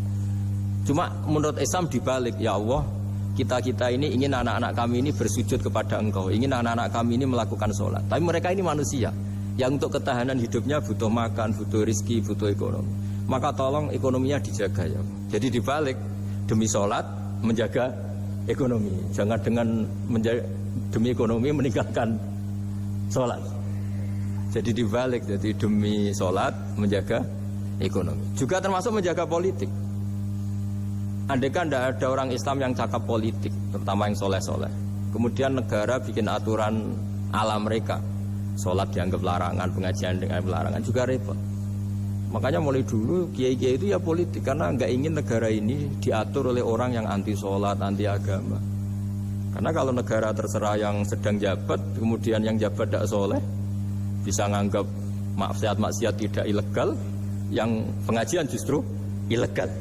Cuma menurut Islam dibalik, ya Allah, kita ini ingin anak-anak kami ini bersujud kepada Engkau, ingin anak-anak kami ini melakukan sholat. Tapi mereka ini manusia yang untuk ketahanan hidupnya butuh makan, butuh rizki, butuh ekonomi. Maka tolong ekonominya dijaga ya. Jadi dibalik, demi sholat menjaga ekonomi. Jangan dengan demi ekonomi meninggalkan sholat. Jadi dibalik, jadi demi sholat menjaga ekonomi. Juga termasuk menjaga politik. Andaikan tidak ada orang Islam yang cakap politik, terutama yang soleh-soleh, kemudian negara bikin aturan ala mereka, sholat dianggap larangan, pengajian dengan larangan, juga repot. Makanya mulai dulu kiai-kiai itu ya politik, karena nggak ingin negara ini diatur oleh orang yang anti sholat, anti agama. Karena kalau negara terserah yang sedang jabat, kemudian yang jabat tidak soleh, bisa nganggap maksiat tidak ilegal, yang pengajian justru ilegal.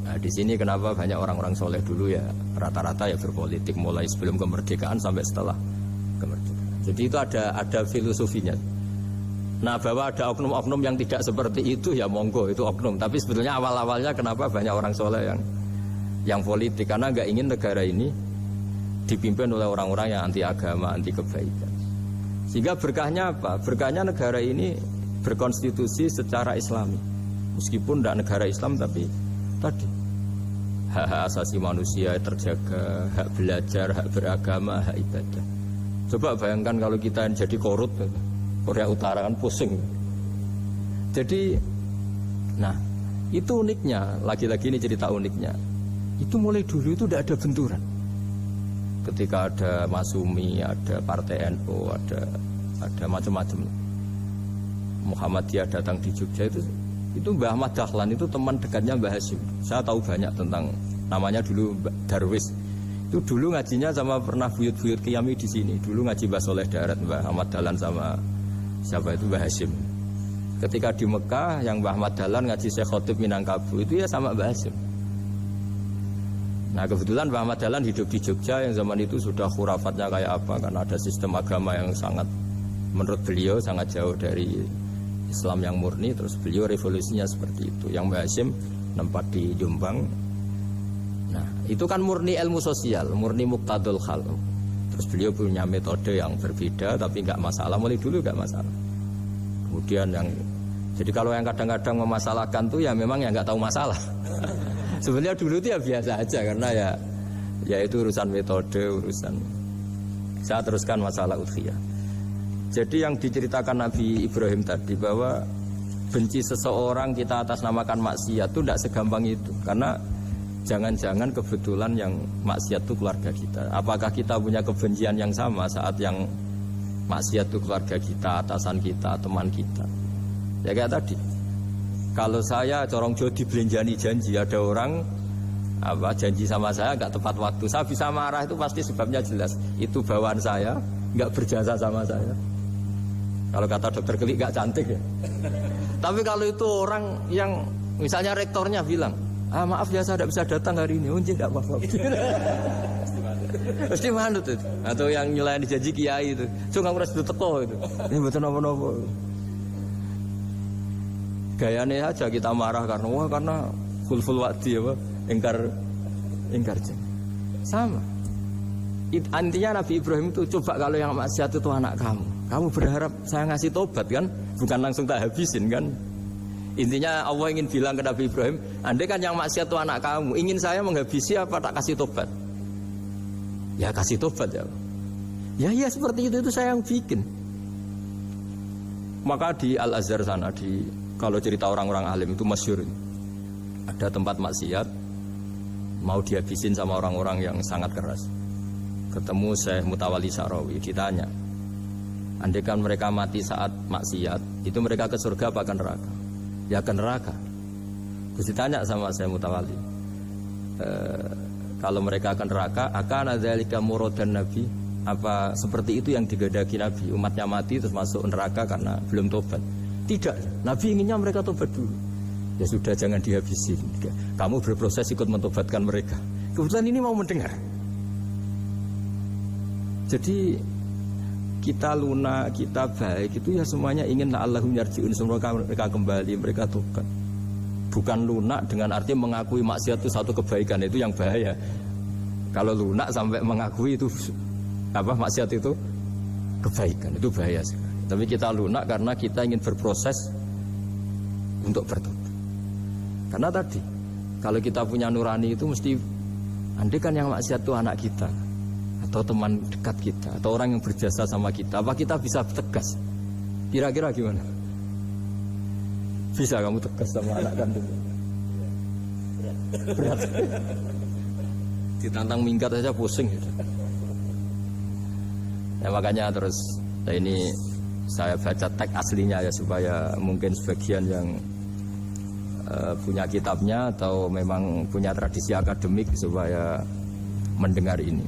Nah, di sini kenapa banyak orang-orang soleh dulu ya rata-rata ya berpolitik, mulai sebelum kemerdekaan sampai setelah kemerdekaan. Jadi itu ada filosofinya. Nah, bahwa ada oknum-oknum yang tidak seperti itu ya monggo, itu oknum. Tapi sebetulnya awal-awalnya kenapa banyak orang soleh yang politik, karena nggak ingin negara ini dipimpin oleh orang-orang yang anti agama, anti kebaikan. Sehingga berkahnya apa? Berkahnya negara ini berkonstitusi secara Islami. Meskipun tidak negara Islam, tapi tadi hak asasi manusia terjaga, hak belajar, hak beragama, hak ibadah. Coba bayangkan kalau kita jadi korut, Korea Utara kan pusing. Jadi, nah itu uniknya, lagi-lagi ini cerita uniknya. Itu mulai dulu itu tidak ada benturan. Ketika ada Masumi, ada Partai NU, ada macam-macam. Muhammadiyah datang di Jogja itu Mbah Ahmad Dahlan itu teman dekatnya Mbah Hasyim. Saya tahu banyak tentang, namanya dulu Darwis. Itu dulu ngajinya sama pernah buyut-buyut Qiyami di sini. Dulu ngaji Mbah Soleh Darat, Mbah Ahmad Dahlan sama siapa itu Mbah Hasyim. Ketika di Mekah yang Mbah Ahmad Dahlan ngaji Syekh Khotib Minangkabau itu ya sama Mbah Hasyim. Nah kebetulan Mbah Ahmad Dahlan hidup di Jogja yang zaman itu sudah khurafatnya kayak apa, karena ada sistem agama yang sangat, menurut beliau sangat jauh dari Islam yang murni. Terus beliau revolusinya seperti itu. Yang Mbah Hasyim nempat di Jombang. Nah itu kan murni ilmu sosial, murni muqtadul khal. Terus beliau punya metode yang berbeda, tapi nggak masalah, mulai dulu nggak masalah. Kemudian jadi kalau yang kadang-kadang memasalahkan tuh ya memang yang nggak tahu masalah. Sebenarnya dulu itu ya biasa aja karena ya itu urusan metode, urusan. Saya teruskan masalah udhiyah. Jadi yang diceritakan Nabi Ibrahim tadi bahwa benci seseorang kita atasnamakan maksiat itu tidak segampang itu. Karena jangan-jangan kebetulan yang maksiat itu keluarga kita. Apakah kita punya kebencian yang sama saat yang maksiat itu keluarga kita, atasan kita, teman kita? Ya kayak tadi. Kalau saya corong Jawa dibelenjani janji, ada orang janji sama saya nggak tepat waktu, saya bisa marah itu pasti sebabnya jelas. Itu bawaan saya nggak berjasa sama saya. Kalau kata dokter Kelik nggak cantik ya. Tapi kalau itu orang yang misalnya rektornya bilang, maaf ya saya tidak bisa datang hari ini, tidak apa-apa. Pasti manut itu. Atau yang nyelain janji kiai itu, cuma ngurus itu teko itu. Ini betul apa-apa. Gayane aja kita marah karena full wadi apa ingkar janji. Sama. Intinya Nabi Ibrahim itu coba kalau yang maksiat itu anak kamu berharap saya ngasih tobat kan, bukan langsung tak habisin kan. Intinya Allah ingin bilang ke Nabi Ibrahim, andai kan yang maksiat itu anak kamu, ingin saya menghabisi apa tak kasih tobat? Ya kasih tobat ya. Ya seperti itu saya yang bikin. Maka di Al-Azhar sana kalau cerita orang-orang alim itu masyhur. Ada tempat maksiat mau dihabisin sama orang-orang yang sangat keras. Ketemu Syekh Mutawalli Sa'rawi, ditanya, andai kan mereka mati saat maksiat, itu mereka ke surga apa ke neraka? Ya ke neraka. Terus ditanya sama Syekh Mutawalli, kalau mereka ke neraka, akan adzalika muradan Nabi? Apa seperti itu yang digedaki Nabi? Umatnya mati terus masuk neraka karena belum tobat? Tidak, Nabi inginnya mereka tobat dulu. Ya sudah, jangan dihabisin. Kamu berproses ikut mentobatkan mereka. Kebetulan ini mau mendengar. Jadi kita lunak, kita baik itu ya semuanya ingin la'allahum yarji'un, semoga mereka kembali, mereka tobat. Bukan lunak dengan arti mengakui maksiat itu satu kebaikan, itu yang bahaya. Kalau lunak sampai mengakui itu maksiat itu kebaikan, itu bahaya sekali. Tapi kita lunak karena kita ingin berproses untuk bertobat. Karena tadi kalau kita punya nurani itu mesti, andai kan yang maksiat itu anak kita atau teman dekat kita atau orang yang berjasa sama kita, apa kita bisa tegas? Kira-kira gimana? Bisa kamu tegas sama anak kandung? Berat. Ditantang minggat aja pusing gitu. Ya makanya terus ini saya baca teks aslinya ya supaya mungkin sebagian yang punya kitabnya atau memang punya tradisi akademik supaya mendengar ini.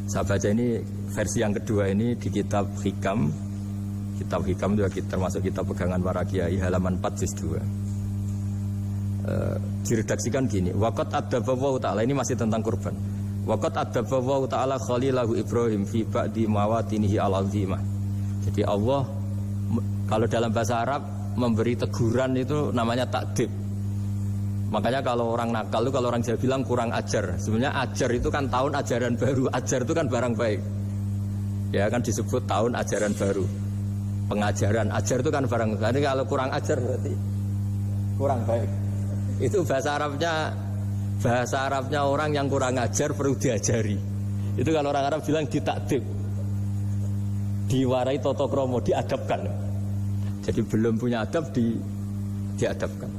Saya baca ini versi yang kedua ini di kitab Hikam. Kitab Hikam itu termasuk kitab pegangan para kiai, halaman 4 juz 2. Diredaksikan gini, waqat adzaballahu ta'ala, ini masih tentang kurban. Waqat adzaballahu ta'ala khalilahu Ibrahim fi ba'di mawatinihi al-azimah. Jadi Allah kalau dalam bahasa Arab memberi teguran itu namanya takdib. Makanya kalau orang nakal itu, kalau orang Jawa bilang kurang ajar. Sebenarnya ajar itu kan tahun ajaran baru. Ajar itu kan barang baik. Ya kan disebut tahun ajaran baru. Pengajaran, ajar itu kan barang baik. Jadi kalau kurang ajar berarti kurang baik. Itu bahasa Arabnya orang yang kurang ajar perlu diajari. Itu kalau orang Arab bilang ditakdib. Diwarai toto kromo, diadabkan. Jadi belum punya adab diadabkan.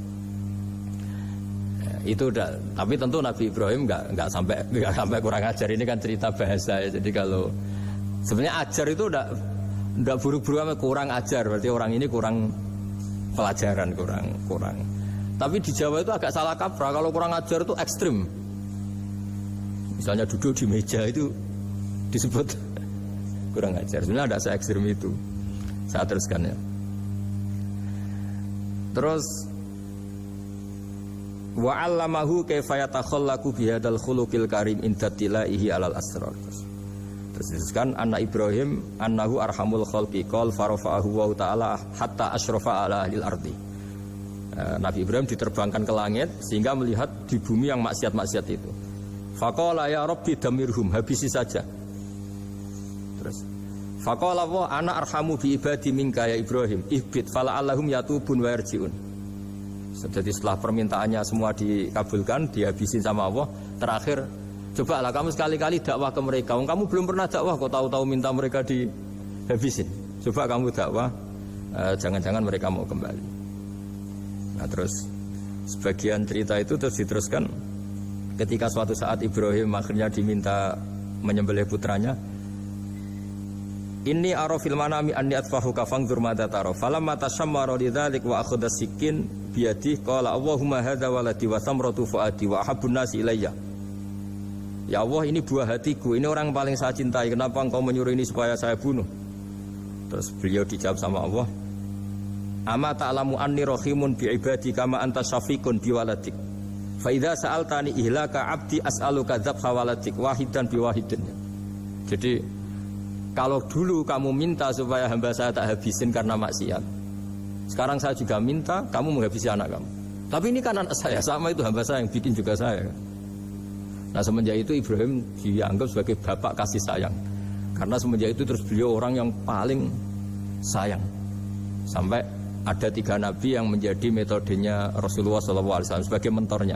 Ya, itu udah. Tapi tentu Nabi Ibrahim nggak sampai kurang ajar. Ini kan cerita bahasa ya. Jadi kalau sebenarnya ajar itu udah buru-buru kurang ajar. Berarti orang ini kurang pelajaran, kurang. Tapi di Jawa itu agak salah kaprah. Kalau kurang ajar itu ekstrim. Misalnya duduk di meja itu disebut kurang ajar. Sebenarnya ada se-ekstrim itu. Saya teruskan ya. Terus wa 'allamahu kaifa yatakhallaqu bihadzal khuluqil karim inda tilaihi alal asrar. Terus disebutkan anak Ibrahim annahu arhamul khalqi qal farafa'ahu wa ta'ala hatta asyrafa ala ahlil ardi. Nabi Ibrahim diterbangkan ke langit sehingga melihat di bumi yang maksiat-maksiat itu. Faqala ya rabbi damirhum, habisi saja. Terus Faqala wa ana arhamu bi ibadi minka ya Ibrahim ihbit fala allahum yatubun wa yarjiun. Jadi setelah permintaannya semua dikabulkan, dihabisin sama Allah, terakhir cobalah kamu sekali-kali dakwah ke mereka. Kamu belum pernah dakwah kok tahu-tahu minta mereka dihabisin. Coba kamu dakwah, jangan-jangan mereka mau kembali. Nah terus sebagian cerita itu terus diteruskan ketika suatu saat Ibrahim akhirnya diminta menyembelih putranya. Inni ara fil manami anni atfahuka fangdur madza tara falamma tashammara lidzalik wa akhadha sikin biyadihi qala Allahumma hadza waladi wa samratu fuadi wa ahabbun nasi ilayya. Ya Allah, ini buah hatiku, ini orang paling saya cintai, kenapa engkau menyuruh ini supaya saya bunuh? Terus beliau dijawab sama Allah, ama ta'lamu anni rahimun bi ibadi kama anta syafiqun bi waladik fa idza sa'altani ihlaka abdi as'aluka dzabha waladik wahidan bi wahidin. Jadi kalau dulu kamu minta supaya hamba saya tak habisin karena maksiat, sekarang saya juga minta kamu menghabisi anak kamu. Tapi ini kan anak saya, sama itu hamba saya yang bikin juga saya. Nah semenjak itu Ibrahim dianggap sebagai bapak kasih sayang. Karena semenjak itu terus beliau orang yang paling sayang. Sampai ada 3 nabi yang menjadi metodenya Rasulullah SAW sebagai mentornya.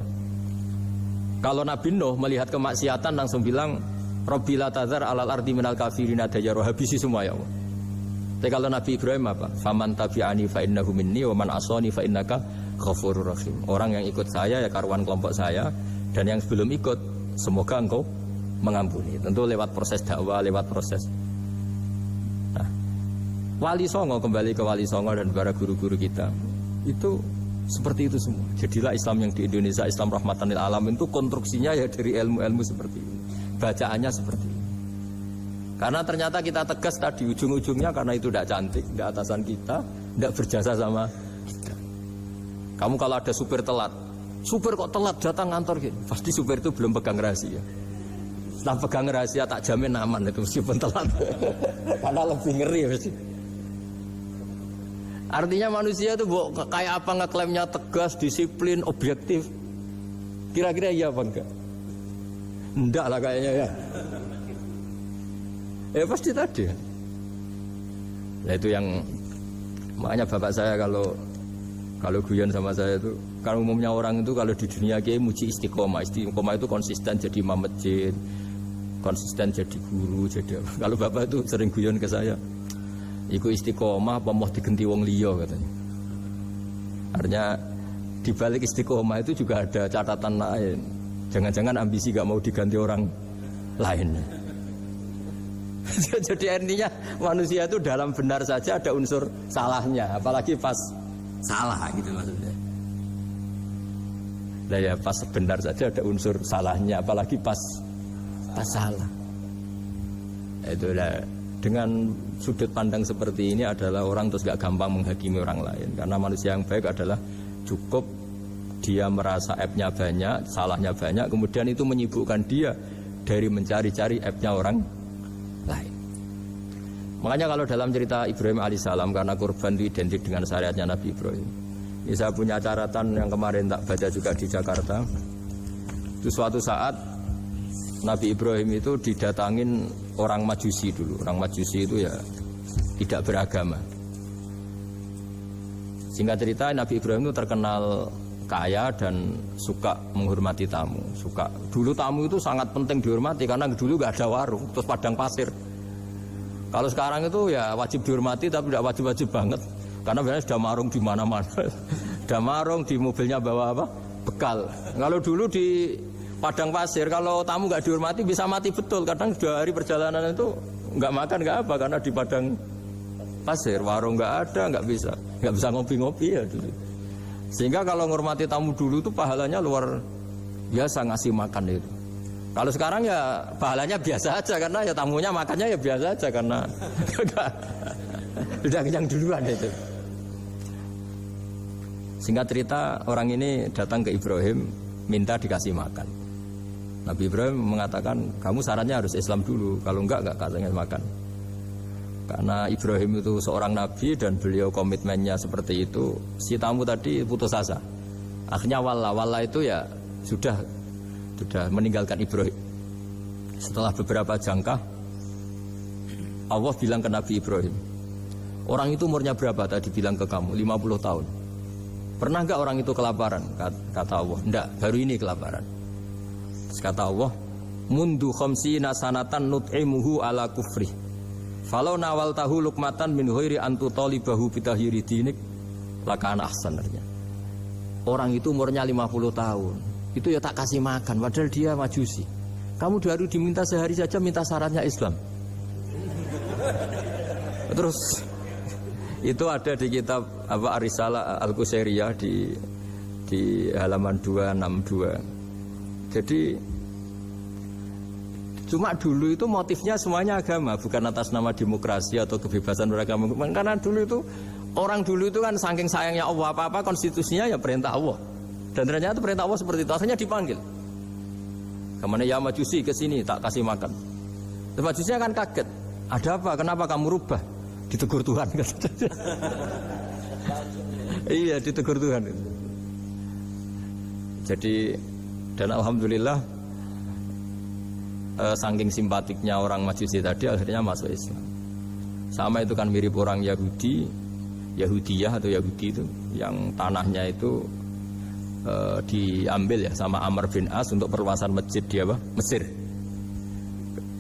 Kalau Nabi Nuh melihat kemaksiatan langsung bilang, Rabbi la tadzar alal ardi minal kafirina dayyaru, habisi semua ya Allah. Tapi kalau Nabi Ibrahim apa? Faman tabi'ani fa innahu minni wa man asani fa innaka ghafurur rahim. Orang yang ikut saya ya karuan kelompok saya, dan yang sebelum ikut semoga engkau mengampuni. Tentu lewat proses dakwah, lewat proses. Nah, Wali Songo, kembali ke Wali Songo dan para guru-guru kita, itu seperti itu semua. Jadilah Islam yang di Indonesia, Islam rahmatan lil alamin, itu konstruksinya ya dari ilmu-ilmu seperti ini. Bacaannya seperti ini. Karena ternyata kita tegas tadi ujung-ujungnya karena itu tidak cantik, tidak atasan kita, tidak berjasa sama kita. Kamu kalau ada supir telat, supir kok telat datang kantor gitu, pasti supir itu belum pegang rahasia. Setelah pegang rahasia tak jamin aman itu meskipun telat. Karena lebih ngeri pasti. Artinya manusia itu kayak apa ngeklaimnya tegas, disiplin, objektif. Kira-kira iya apa enggak? Enggak lah kayaknya ya. Ya pasti tadi. Nah itu yang makanya bapak saya kalau guyon sama saya itu, kalau umumnya orang itu kalau di dunia kiai muji istiqomah. Istiqomah itu konsisten jadi imam masjid, konsisten jadi guru, jadi apa. Kalau bapak itu sering guyon ke saya, iku istiqomah apa mau digenti wong liya katanya. Artinya di balik istiqomah itu juga ada catatan lain. Jangan-jangan ambisi gak mau diganti orang lain. Jadi artinya manusia itu dalam benar saja ada unsur salahnya, apalagi pas salah gitu maksudnya. Nah ya pas benar saja ada unsur salahnya, apalagi pas salah. Itulah dengan sudut pandang seperti ini adalah orang terus gak gampang menghakimi orang lain. Karena manusia yang baik adalah cukup dia merasa aibnya banyak, salahnya banyak, kemudian itu menyibukkan dia dari mencari-cari aibnya orang lain. Makanya kalau dalam cerita Ibrahim alaihissalam, karena kurban itu identik dengan syariatnya Nabi Ibrahim. Ini saya punya catatan yang kemarin tak baca juga di Jakarta. Itu suatu saat Nabi Ibrahim itu didatangin orang Majusi dulu. Orang Majusi itu ya tidak beragama. Singkat cerita Nabi Ibrahim itu terkenal kaya dan suka menghormati tamu. Dulu tamu itu sangat penting dihormati karena dulu gak ada warung, terus padang pasir. Kalau sekarang itu ya wajib dihormati tapi tidak wajib-wajib banget. Karena biasanya sudah marung di mana-mana. Sudah marung di mobilnya bawa apa? Bekal. Kalau dulu di padang pasir kalau tamu gak dihormati bisa mati betul. Kadang 2 hari perjalanan itu nggak makan nggak apa karena di padang pasir, warung nggak ada, nggak bisa ngopi-ngopi ya dulu. Sehingga kalau menghormati tamu dulu itu pahalanya luar biasa ngasih makan itu. Kalau sekarang ya pahalanya biasa aja karena ya tamunya makannya ya biasa aja karena udah kenyang duluan itu. Singkat cerita orang ini datang ke Ibrahim minta dikasih makan. Nabi Ibrahim mengatakan kamu syaratnya harus Islam dulu, kalau enggak kasih makan. Karena Ibrahim itu seorang nabi dan beliau komitmennya seperti itu, si tamu tadi putus asa. Akhirnya wala itu ya sudah meninggalkan Ibrahim. Setelah beberapa jangkah Allah bilang ke Nabi Ibrahim, orang itu umurnya berapa tadi bilang ke kamu? 50 tahun. Pernah enggak orang itu kelaparan? Kata Allah, enggak, baru ini kelaparan. Terus kata Allah, mundu khamsina sanatan nut'imuhu ala kufri. Falau nawal tahu lukmatan min ghairi antu talibahu bitahiri dinik lakan ahsan. Orang itu umurnya 50 tahun. Itu ya tak kasih makan, padahal dia majusi. Kamu baru diminta sehari saja minta syaratnya Islam. Terus itu ada di kitab apa Ar-Risalah Al-Qusairiyah di halaman 262. Jadi cuma dulu itu motifnya semuanya agama, bukan atas nama demokrasi atau kebebasan beragama. Karena dulu itu orang dulu itu kan saking sayangnya Allah, apa-apa konstitusinya ya perintah Allah. Dan ternyata perintah Allah seperti itu, akhirnya dipanggil. Kemana ya majusi ke sini tak kasih makan. Terus majusinya kan kaget. Ada apa? Kenapa kamu rubah? Ditegur Tuhan. Iya, ditegur Tuhan. Jadi dan alhamdulillah saking simpatiknya orang Majusi tadi akhirnya masuk Islam. Sama itu kan mirip orang Yahudiyah atau Yahudi itu yang tanahnya itu diambil ya sama Amr bin As untuk perluasan masjid di Mesir.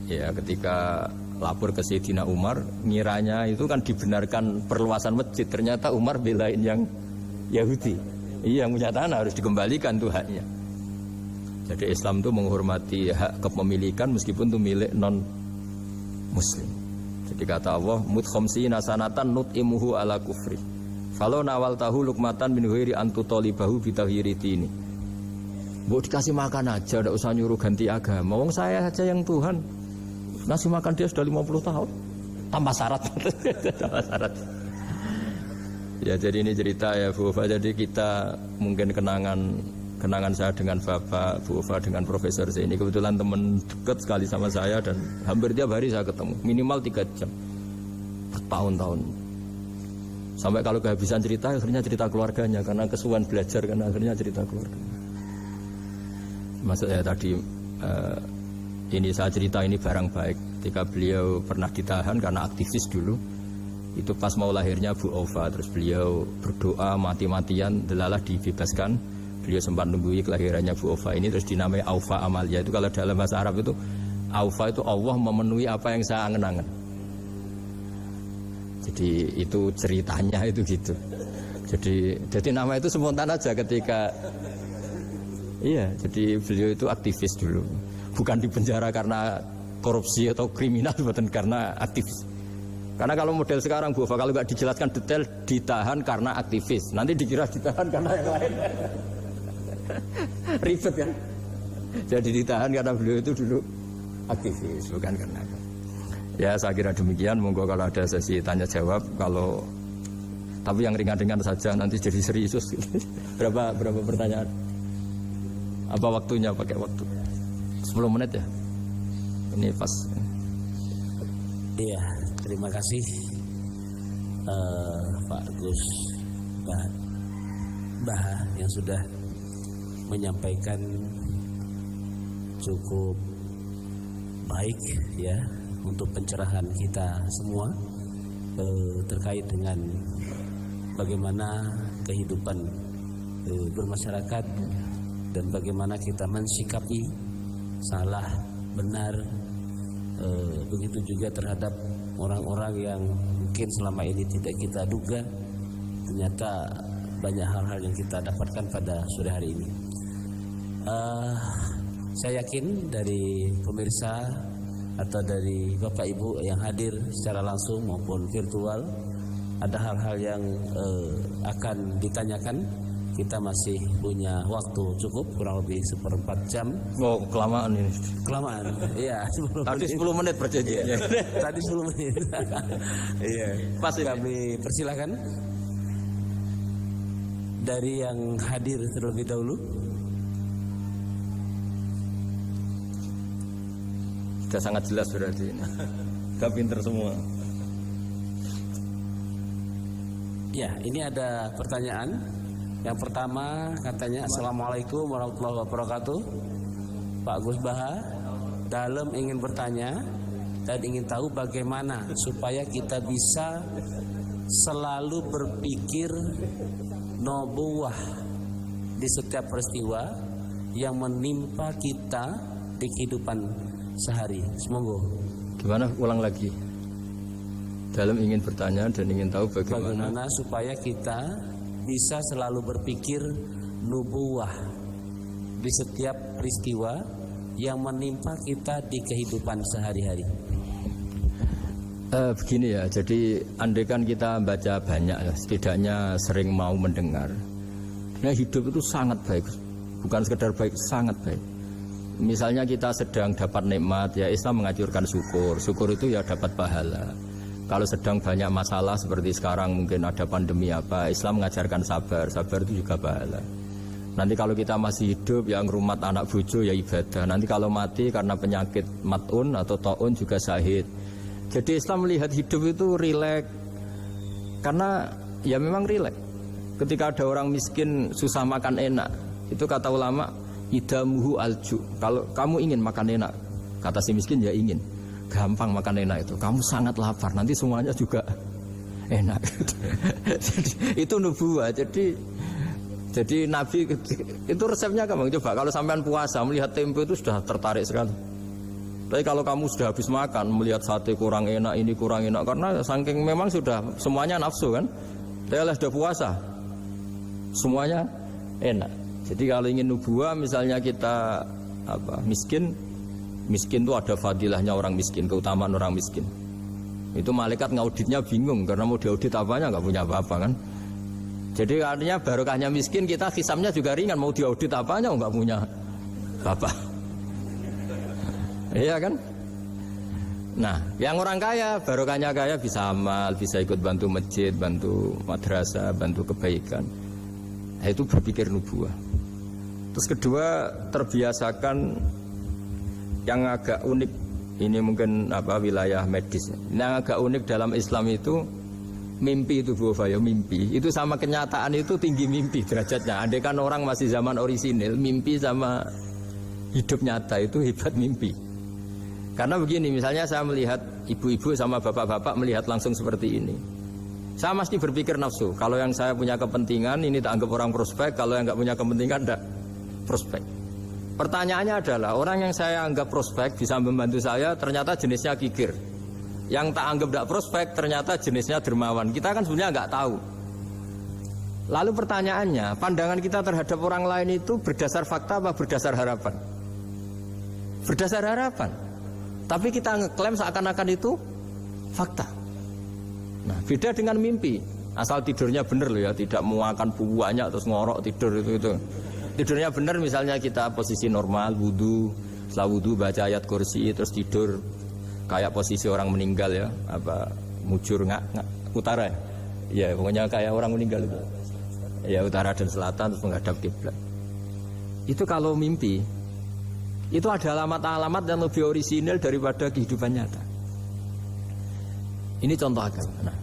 Ya ketika lapor ke Sayyidina Umar, ngiranya itu kan dibenarkan perluasan masjid, ternyata Umar belain yang Yahudi. Iya, yang punya tanah harus dikembalikan tuh haknya. Jadi Islam itu menghormati hak kepemilikan meskipun itu milik non muslim. Jadi kata Allah, mut khamsina sanatan nut'imuhu ala kufri. Falau nawal tahu lukmatan min ghairi antu talibahu bitahiri dini. Mbok dikasih makan aja, enggak usah nyuruh ganti agama. Wong saya saja yang Tuhan ngasih makan dia sudah 50 tahun tanpa syarat. Tanpa syarat. Ya jadi ini cerita ya Bu Ufa. Jadi kita mungkin kenangan saya dengan Bapak, Bu Ufa dengan Profesor Zaini. Kebetulan teman dekat sekali sama saya dan hampir tiap hari saya ketemu. Minimal 3 jam bertahun-tahun. Sampai kalau kehabisan cerita akhirnya cerita keluarganya karena kesuwan belajar karena akhirnya cerita keluarga. Maksud saya tadi ini saya cerita ini barang baik ketika beliau pernah ditahan karena aktivis dulu. Itu pas mau lahirnya Bu Ova, terus beliau berdoa mati-matian delalah dibebaskan. Beliau sempat nunggu kelahirannya Bu Ova ini, terus dinamai Aufa Amalia. Itu kalau dalam bahasa Arab itu Aufa itu Allah memenuhi apa yang saya angen-angen. Jadi itu ceritanya itu gitu. Jadi nama itu spontan aja ketika iya, jadi beliau itu aktivis dulu. Bukan di penjara karena korupsi atau kriminal, bukan karena aktivis. Karena kalau model sekarang Bu Ova, kalau nggak dijelaskan detail ditahan karena aktivis, nanti dikira ditahan karena yang lain. Ribet kan? Jadi ditahan karena beliau itu dulu aktivis, bukan karena. Ya saya kira demikian. Monggo kalau ada sesi tanya jawab, kalau tapi yang ringan-ringan saja nanti jadi serius. Berapa pertanyaan? Apa waktunya? Pakai waktu 10 menit ya. Ini pas. Iya, terima kasih Pak Gus Baha yang sudah menyampaikan cukup baik ya untuk pencerahan kita semua terkait dengan bagaimana kehidupan bermasyarakat dan bagaimana kita mensikapi salah benar. Begitu juga terhadap orang-orang yang mungkin selama ini tidak kita duga, ternyata banyak hal-hal yang kita dapatkan pada sore hari ini. Saya yakin dari pemirsa atau dari Bapak Ibu yang hadir secara langsung maupun virtual ada hal-hal yang akan ditanyakan. Kita masih punya waktu cukup kurang lebih 1/4 jam. Oh, kelamaan ini. Kelamaan, iya. Tadi 10 menit perjanjiannya. Tadi 10 menit. Iya. Pas ini. Kami persilakan dari yang hadir terlebih dahulu. Sudah sangat jelas berarti ini. Gak pinter semua. Ya, ini ada pertanyaan. Yang pertama katanya, Assalamualaikum warahmatullahi wabarakatuh. Pak Gus Baha, dalam ingin bertanya, dan ingin tahu bagaimana supaya kita bisa selalu berpikir nubuwah di setiap peristiwa yang menimpa kita di kehidupan sehari. Semoga. Gimana? Ulang lagi. Dalam ingin bertanya dan ingin tahu bagaimana supaya kita bisa selalu berpikir nubuwah di setiap peristiwa yang menimpa kita di kehidupan sehari-hari. Begini ya, jadi andaikan kita baca banyak ya, setidaknya sering mau mendengar. Nah, hidup itu sangat baik, bukan sekedar baik, sangat baik. Misalnya kita sedang dapat nikmat, ya Islam menganjurkan syukur. Syukur itu ya dapat pahala. Kalau sedang banyak masalah seperti sekarang mungkin ada pandemi apa, Islam mengajarkan sabar. Sabar itu juga pahala. Nanti kalau kita masih hidup yang ngrumat anak bojo ya ibadah. Nanti kalau mati karena penyakit mat'un atau ta'un juga syahid. Jadi Islam melihat hidup itu rileks. Karena ya memang rileks. Ketika ada orang miskin susah makan enak, itu kata ulama idamuhu alju. Kalau kamu ingin makan enak, kata si miskin ya ingin. Gampang makan enak itu. Kamu sangat lapar, nanti semuanya juga enak. Jadi, itu nubuwah. Jadi Nabi itu resepnya gampang. Coba kalau sampean puasa melihat tempe itu sudah tertarik sekali. Tapi kalau kamu sudah habis makan melihat sate kurang enak, ini kurang enak, karena saking memang sudah semuanya nafsu kan. Tapi kalau sudah puasa semuanya enak. Jadi kalau ingin nubuwah misalnya kita miskin itu ada fadilahnya orang miskin, keutamaan orang miskin. Itu malaikat ngauditnya bingung karena mau diaudit apanya nggak punya apa-apa kan. Jadi artinya barokahnya miskin, kita hisabnya juga ringan, mau diaudit apanya nggak punya apa. Iya kan? Nah, yang orang kaya, barokahnya kaya bisa amal, bisa ikut bantu masjid, bantu madrasah, bantu kebaikan. Nah, itu berpikir nubuwah. Terus kedua, terbiasakan yang agak unik. Ini mungkin wilayah medis. Yang agak unik dalam Islam itu mimpi itu Bu Fayo, mimpi. Itu sama kenyataan itu tinggi mimpi derajatnya. Andai kan orang masih zaman orisinil, mimpi sama hidup nyata itu hebat mimpi. Karena begini, misalnya saya melihat ibu-ibu sama bapak-bapak melihat langsung seperti ini. Saya mesti berpikir nafsu. Kalau yang saya punya kepentingan ini tak anggap orang prospek, kalau yang nggak punya kepentingan tidak prospek. Pertanyaannya adalah orang yang saya anggap prospek bisa membantu saya ternyata jenisnya kikir. Yang tak anggap tidak prospek ternyata jenisnya dermawan. Kita kan sebenarnya nggak tahu. Lalu pertanyaannya, pandangan kita terhadap orang lain itu berdasar fakta apa berdasar harapan? Berdasar harapan. Tapi kita ngeklaim seakan-akan itu fakta. Nah, beda dengan mimpi. Asal tidurnya benar loh ya, tidak menguakan banyak terus ngorok tidur itu. Tidurnya benar misalnya kita posisi normal, wudu, setelah wudu baca ayat kursi terus tidur kayak posisi orang meninggal ya, mujur utara ya. Ya, pokoknya kayak orang meninggal itu. Ya, utara dan selatan terus menghadap kiblat. Itu kalau mimpi. Itu ada alamat-alamat yang lebih orisinal daripada kehidupan nyata. Ini contoh agama. Nah,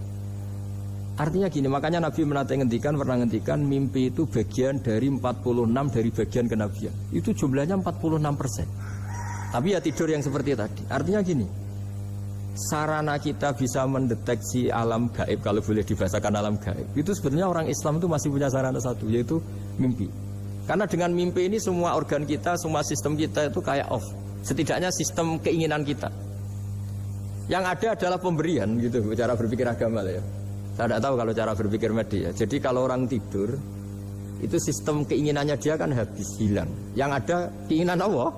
artinya gini, makanya Nabi pernah ngendikan mimpi itu bagian dari 46 dari bagian kenabian. Itu jumlahnya 46%. Tapi ya tidur yang seperti tadi. Artinya gini, sarana kita bisa mendeteksi alam gaib, kalau boleh dibahasakan alam gaib, itu sebenarnya orang Islam itu masih punya sarana satu, yaitu mimpi. Karena dengan mimpi ini semua organ kita, semua sistem kita itu kayak off. Setidaknya sistem keinginan kita. Yang ada adalah pemberian gitu, cara berpikir agama ya. Saya tidak tahu kalau cara berpikir media. Jadi kalau orang tidur, itu sistem keinginannya dia kan habis, hilang. Yang ada keinginan Allah.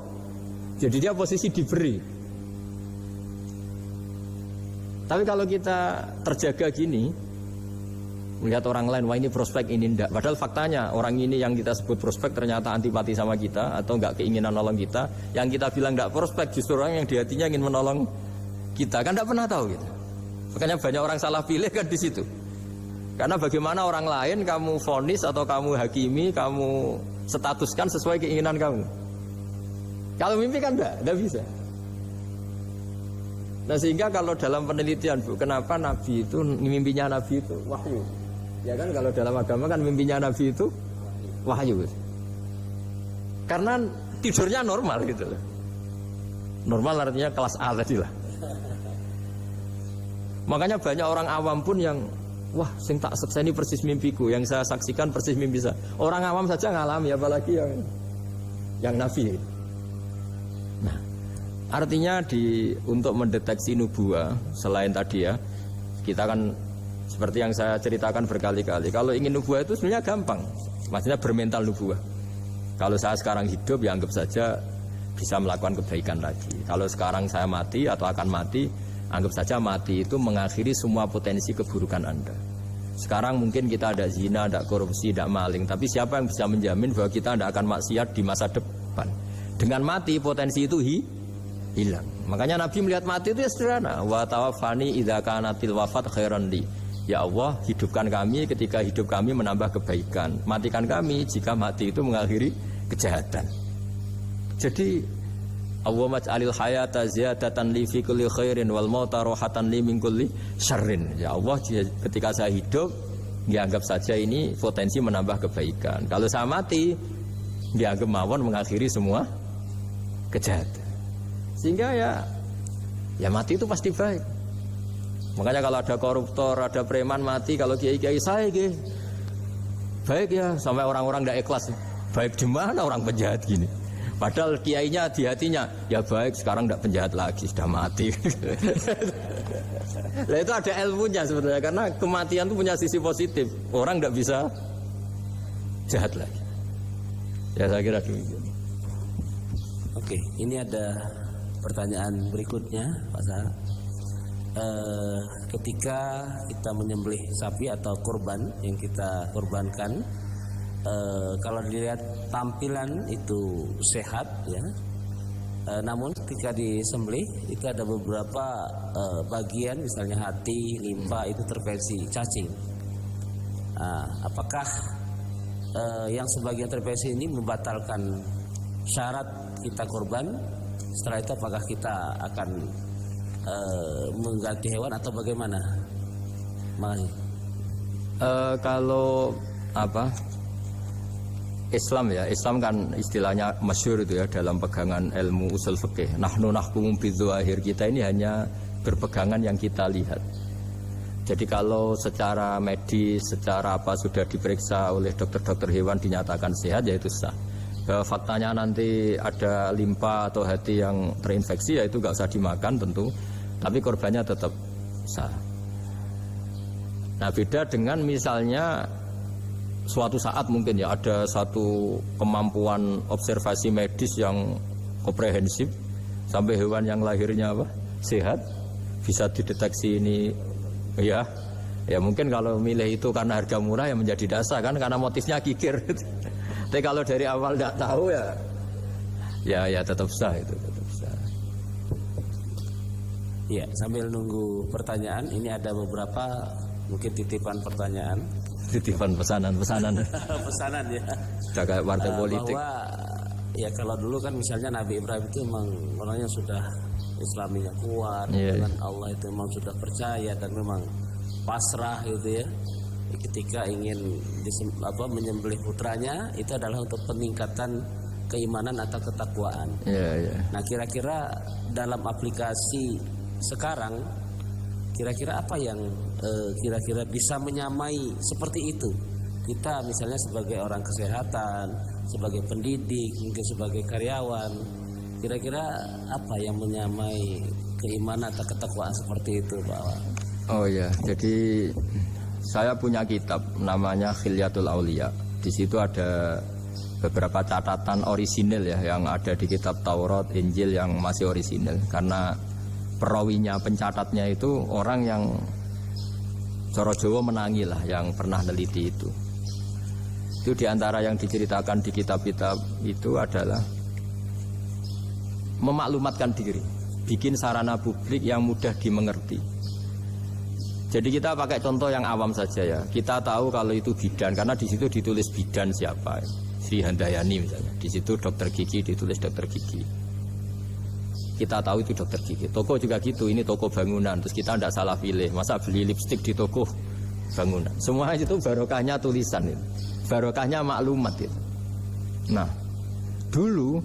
Jadi dia posisi diberi. Tapi kalau kita terjaga gini, melihat orang lain, wah ini prospek, ini enggak. Padahal faktanya orang ini yang kita sebut prospek ternyata antipati sama kita atau enggak keinginan nolong kita. Yang kita bilang enggak prospek justru orang yang di hatinya ingin menolong kita. Kan enggak pernah tahu gitu. Makanya banyak orang salah pilih kan di situ. Karena bagaimana orang lain kamu vonis atau kamu hakimi, kamu statuskan sesuai keinginan kamu. Kalau mimpi kan enggak bisa. Nah sehingga kalau dalam penelitian Bu, kenapa Nabi itu, mimpinya Nabi itu wahyu. Ya kan kalau dalam agama kan mimpinya Nabi itu wahyu. Karena tidurnya normal gitu loh. Normal artinya kelas A tadi lah. Makanya banyak orang awam pun yang wah, sing tak sekseni persis mimpiku, yang saya saksikan persis mimpi saya. Orang awam saja ngalami, apalagi yang nabi. Nah, artinya untuk mendeteksi nubuwah selain tadi ya, kita kan seperti yang saya ceritakan berkali-kali. Kalau ingin nubuwah itu sebenarnya gampang, maksudnya bermental nubuwah. Kalau saya sekarang hidup, ya anggap saja bisa melakukan kebaikan lagi. Kalau sekarang saya mati atau akan mati, anggap saja mati itu mengakhiri semua potensi keburukan Anda. Sekarang mungkin kita ada zina, ada korupsi, ada maling, tapi siapa yang bisa menjamin bahwa kita tidak akan maksiat di masa depan? Dengan mati potensi itu hilang. Makanya Nabi melihat mati itu ya sederhana. Wa tawaffani idza kanatil wafat khairan li. Ya Allah, hidupkan kami ketika hidup kami menambah kebaikan. Matikan kami jika mati itu mengakhiri kejahatan. Jadi Allahumma ij'alil hayata ziyadatan li fi kulli khairin wal mauta rohatan li min kulli syarrin. Ya Allah, ketika saya hidup, dianggap saja ini potensi menambah kebaikan. Kalau saya mati, dianggap mawon mengakhiri semua kejahatan. Sehingga ya mati itu pasti baik. Makanya kalau ada koruptor, ada preman mati, kalau kiai-kiai saya baik ya, sampai orang-orang tidak ikhlas. Baik di mana orang penjahat gini? Padahal kiainya di hatinya, ya baik sekarang tidak penjahat lagi, sudah mati. Nah itu ada ilmunya sebenarnya, karena kematian itu punya sisi positif. Orang tidak bisa jahat lagi. Ya saya kira demikian. Oke, ini ada pertanyaan berikutnya, Pak Sa. Ketika kita menyembelih sapi atau kurban yang kita kurbankan, kalau dilihat tampilan itu sehat ya, namun ketika disembelih itu ada beberapa bagian, misalnya hati, limpa itu terinfeksi cacing. Apakah yang sebagian terinfeksi ini membatalkan syarat kita kurban? Setelah itu apakah kita akan mengganti hewan atau bagaimana? Makasih. Kalau Islam ya, Islam kan istilahnya masyhur itu ya dalam pegangan ilmu usul fikih. Nahnu nahkumu bidzahir, kita ini hanya berpegangan yang kita lihat. Jadi kalau secara medis, secara apa sudah diperiksa oleh dokter-dokter hewan dinyatakan sehat, ya itu sah. Bahwa faktanya nanti ada limpa atau hati yang terinfeksi, ya itu nggak usah dimakan tentu, tapi korbannya tetap sah. Nah beda dengan misalnya suatu saat mungkin ya ada satu kemampuan observasi medis yang komprehensif sampai hewan yang lahirnya sehat bisa dideteksi ini ya mungkin kalau milih itu karena harga murah ya menjadi dasar kan, karena motifnya kikir. Tapi kalau dari awal tidak tahu ya tetap sah, itu tetap sah. Ya, sambil nunggu pertanyaan, ini ada beberapa mungkin titipan pertanyaan. Titipan pesanan pesanan ya. Jaga partai politik. Bahwa ya kalau dulu kan misalnya Nabi Ibrahim itu memang orangnya sudah Islaminya kuat, dengan Allah itu memang sudah percaya dan memang pasrah gitu ya. Ketika ingin menyembelih putranya itu adalah untuk peningkatan keimanan atau ketakwaan. Nah kira-kira dalam aplikasi sekarang, kira-kira apa yang kira-kira bisa menyamai seperti itu? Kita misalnya sebagai orang kesehatan, sebagai pendidik, mungkin sebagai karyawan, kira-kira apa yang menyamai keimanan atau ketakwaan seperti itu, Pak? Oh ya, jadi saya punya kitab namanya Khilyatul Auliya. Di situ ada beberapa catatan orisinil ya yang ada di kitab Taurat, Injil yang masih orisinil, karena perawinya, pencatatnya itu orang yang Coro Jawa menangi lah, yang pernah neliti itu. Itu diantara yang diceritakan di kitab-kitab itu adalah memaklumatkan diri, bikin sarana publik yang mudah dimengerti. Jadi kita pakai contoh yang awam saja ya. Kita tahu kalau itu bidan karena di situ ditulis bidan siapa, Sri Handayani misalnya. Di situ dokter gigi ditulis dokter gigi. Kita tahu itu dokter gigi. Toko juga gitu, ini toko bangunan. Terus kita tidak salah pilih. Masa beli lipstik di toko bangunan? Semua itu barokahnya tulisan itu. Barokahnya maklumat itu. Nah, dulu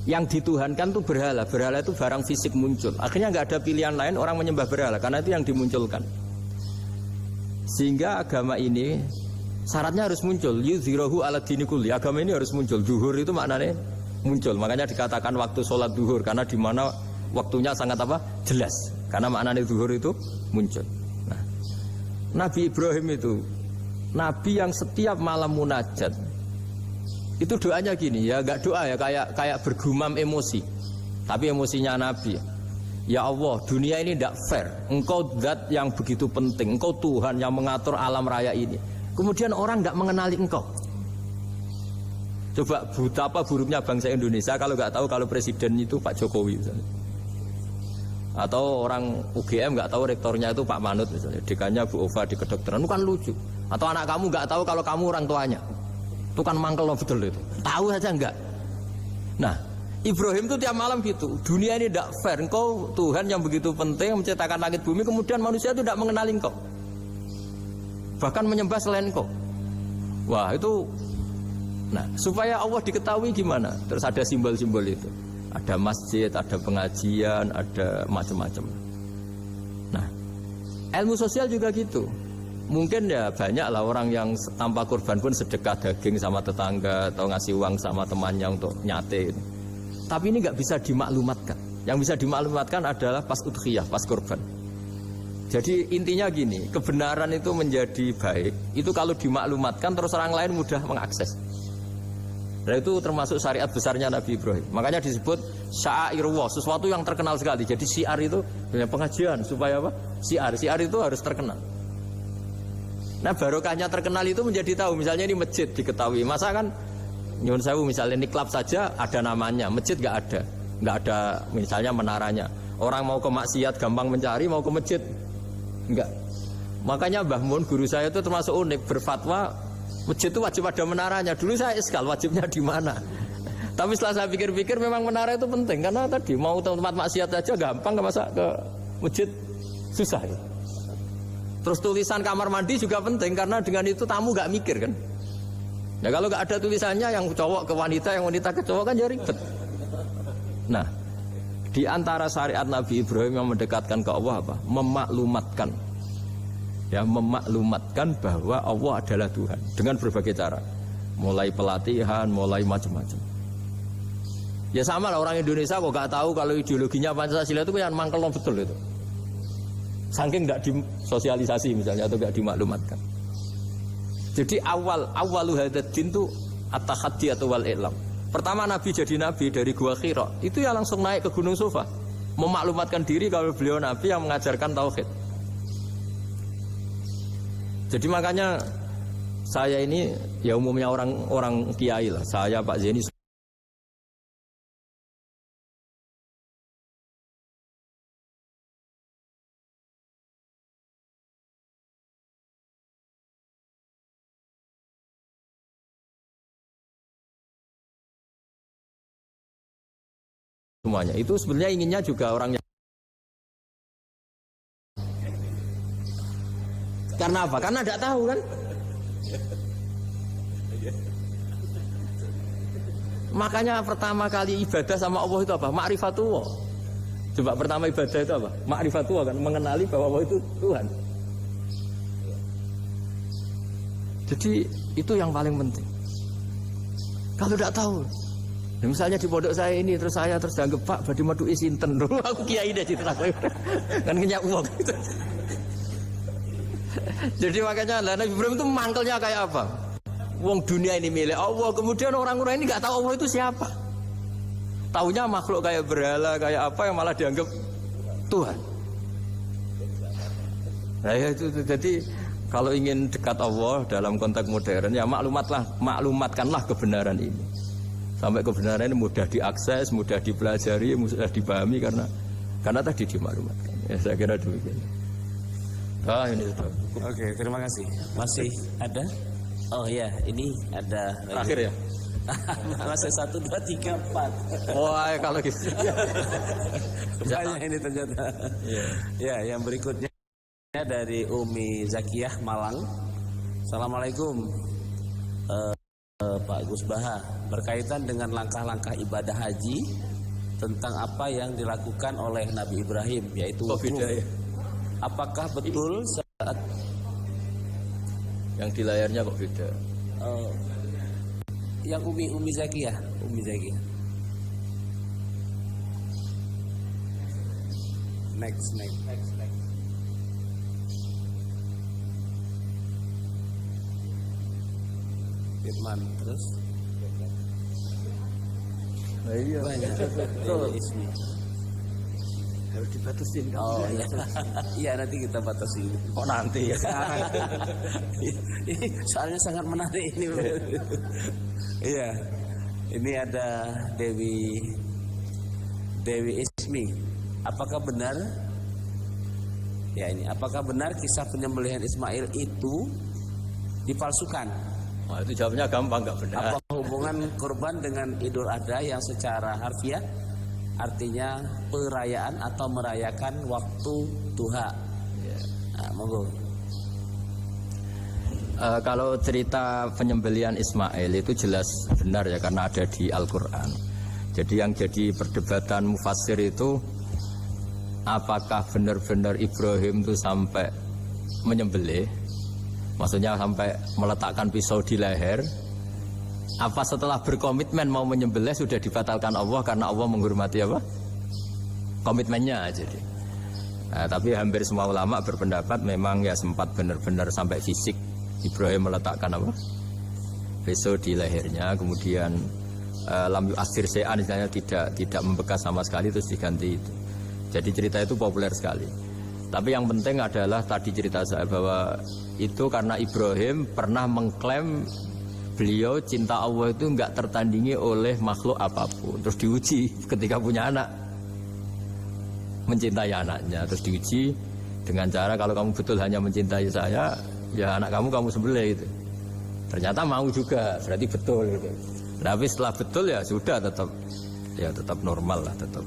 Yang dituhankan itu berhala. Berhala itu barang fisik muncul. Akhirnya nggak ada pilihan lain orang menyembah berhala karena itu yang dimunculkan. Sehingga agama ini syaratnya harus muncul. Yuzhirahu ala dini kulli. Agama ini harus muncul. Zuhur itu maknanya muncul. Makanya dikatakan waktu sholat zuhur karena di mana waktunya sangat apa? Jelas. Karena maknanya zuhur itu muncul. Nah, Nabi Ibrahim itu Nabi yang setiap malam munajat itu doanya gini ya, nggak doa ya kayak bergumam emosi, tapi emosinya Nabi. Ya Allah, dunia ini tidak fair. Engkau zat yang begitu penting, Engkau Tuhan yang mengatur alam raya ini. Kemudian orang nggak mengenali Engkau. Coba betapa buruknya bangsa Indonesia kalau nggak tahu kalau presiden itu Pak Jokowi misalnya. Atau orang UGM nggak tahu rektornya itu Pak Manut misalnya, dekannya Bu Ova di kedokteran, itu kan lucu. Atau anak kamu nggak tahu kalau kamu orang tuanya, itu kan mangkel loh betul itu. Tahu aja nggak? Nah, Ibrahim itu tiap malam gitu. Dunia ini tidak fair. Engkau Tuhan yang begitu penting menciptakan langit bumi, kemudian manusia itu tidak mengenali Engkau, bahkan menyembah selain Engkau. Wah itu. Nah, supaya Allah diketahui gimana? Terus ada simbol-simbol itu. Ada masjid, ada pengajian, ada macam-macam. Nah, ilmu sosial juga gitu. Mungkin ya banyak lah orang yang tanpa kurban pun sedekah daging sama tetangga atau ngasih uang sama temannya untuk nyate. Tapi ini nggak bisa dimaklumatkan. Yang bisa dimaklumatkan adalah pas udhiyah, pas kurban. Jadi intinya gini, kebenaran itu menjadi baik. Itu kalau dimaklumatkan terus orang lain mudah mengakses. Dan itu termasuk syariat besarnya Nabi Ibrahim. Makanya disebut sya'irullah, sesuatu yang terkenal sekali. Jadi syiar itu pengajian supaya apa? Syiar itu harus terkenal. Nah barokahnya terkenal itu menjadi tahu. Misalnya ini masjid diketahui. Masa kan nyuwun sewu misalnya ini klub saja ada namanya, masjid nggak ada misalnya menaranya. Orang mau ke maksiat gampang mencari, mau ke masjid enggak. Makanya Mbah Mun guru saya itu termasuk unik, berfatwa masjid itu wajib ada menaranya. Dulu saya iskal wajibnya di mana. Tapi setelah saya pikir-pikir memang menara itu penting karena tadi mau tempat maksiat aja gampang, masa ke masjid susah ya. Terus tulisan kamar mandi juga penting karena dengan itu tamu gak mikir kan. Nah kalau gak ada tulisannya yang cowok ke wanita, yang wanita ke cowok kan jadi ribet. Nah di antara syariat Nabi Ibrahim yang mendekatkan ke Allah apa? Memaklumatkan. Ya memaklumatkan bahwa Allah adalah Tuhan dengan berbagai cara. Mulai pelatihan, mulai macam-macam. Ya sama lah orang Indonesia kok gak tahu kalau ideologinya Pancasila itu yang mangkel betul itu. Saking nggak disosialisasi misalnya atau nggak dimaklumatkan. Jadi awalu hadzal-din itu at-tahaddi atau wal i'lam. Pertama Nabi jadi nabi dari Gua Hira, itu ya langsung naik ke Gunung Sofa, memaklumatkan diri kalau beliau nabi yang mengajarkan tauhid. Jadi makanya saya ini ya umumnya orang kiai lah, saya Pak Zeni semuanya itu sebenarnya inginnya juga orangnya. Karena apa? Karena tidak tahu kan. Makanya pertama kali ibadah sama Allah itu apa? Ma'rifatullah. Coba pertama ibadah itu apa? Ma'rifatullah kan, mengenali bahwa Allah itu Tuhan. Jadi itu yang paling penting. Kalau tidak tahu, nah, misalnya di pondok saya ini terus dianggap Pak badhe madu sinten dulu aku kiai deh citra kan kenyak uang gitu. Jadi makanya Nabi Ibrahim itu mangkelnya kayak apa? Wong dunia ini milik Allah, kemudian orang-orang ini nggak tahu Allah itu siapa. Taunya makhluk kayak berhala kayak apa yang malah dianggap Tuhan. Nah ya itu jadi kalau ingin dekat Allah dalam konteks modern ya maklumatkanlah kebenaran ini. Sampai kebenaran ini mudah diakses, mudah dipelajari, mudah dipahami karena tadi dimaklumatkan. Ya, saya kira demikian. Ini sudah. Oke, terima kasih. Masih ada? Oh ya, ini ada. Terakhir ya? Masih 1, 2, 3, 4. Wah, kalau gitu. Banyak ini ternyata. Ya, yang berikutnya dari Umi Zakiyah Malang. Assalamualaikum. Pak Gus Baha berkaitan dengan langkah-langkah ibadah haji tentang apa yang dilakukan oleh Nabi Ibrahim, yaitu wukuf. Ya? Apakah betul saat yang di layarnya kok beda? Yang Umi Zakiyah, next. Firman terus. Nah, iya. Banyak. Ismi. Harus dibatasin. Oh iya. Iya nanti kita batasi. Kok nanti ya? Ini soalnya sangat menarik ini. Iya. Ini ada Dewi Ismi. Apakah benar? Ya ini. Apakah benar kisah penyembelihan Ismail itu dipalsukan? Wah, itu jawabnya gampang, nggak benar. Apa hubungan kurban dengan Idul Adha yang secara harfiah artinya perayaan atau merayakan waktu duha? Ya. Nah, monggo. Kalau cerita penyembelihan Ismail itu jelas benar ya, karena ada di Al-Quran. Jadi yang jadi perdebatan mufassir itu apakah benar-benar Ibrahim itu sampai menyembelih, maksudnya sampai meletakkan pisau di leher, apa setelah berkomitmen mau menyembelih sudah dibatalkan Allah karena Allah menghormati apa? Komitmennya. Jadi tapi hampir semua ulama berpendapat memang ya sempat benar-benar sampai fisik Ibrahim meletakkan apa? Pisau di lehernya, kemudian lam yu'athir syai'an, misalnya tidak membekas sama sekali, terus diganti itu. Jadi cerita itu populer sekali. Tapi yang penting adalah tadi cerita saya bahwa itu karena Ibrahim pernah mengklaim beliau cinta Allah itu enggak tertandingi oleh makhluk apapun. Terus diuji ketika punya anak, mencintai anaknya. Terus diuji dengan cara kalau kamu betul hanya mencintai saya, ya anak kamu sembelih itu. Ternyata mau juga, berarti betul gitu. Tapi setelah betul ya sudah tetap normal lah, tetap.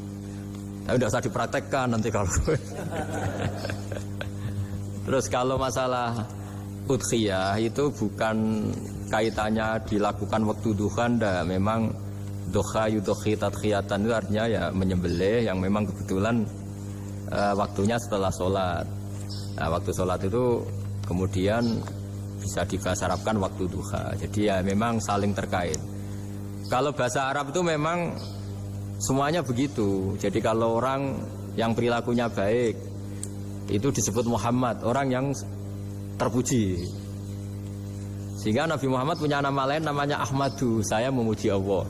Tapi tidak usah dipraktekkan nanti kalau. Terus kalau masalah udhiyah itu bukan kaitannya dilakukan waktu duha, memang duha yudhi tadkhiyatan itu artinya ya menyembelih yang memang kebetulan waktunya setelah sholat. Nah, waktu sholat itu kemudian bisa dibahasa Arabkan waktu duha. Jadi ya memang saling terkait. Kalau bahasa Arab itu memang semuanya begitu. Jadi kalau orang yang perilakunya baik itu disebut Muhammad, orang yang terpuji. Sehingga Nabi Muhammad punya nama lain namanya Ahmadu, saya memuji Allah.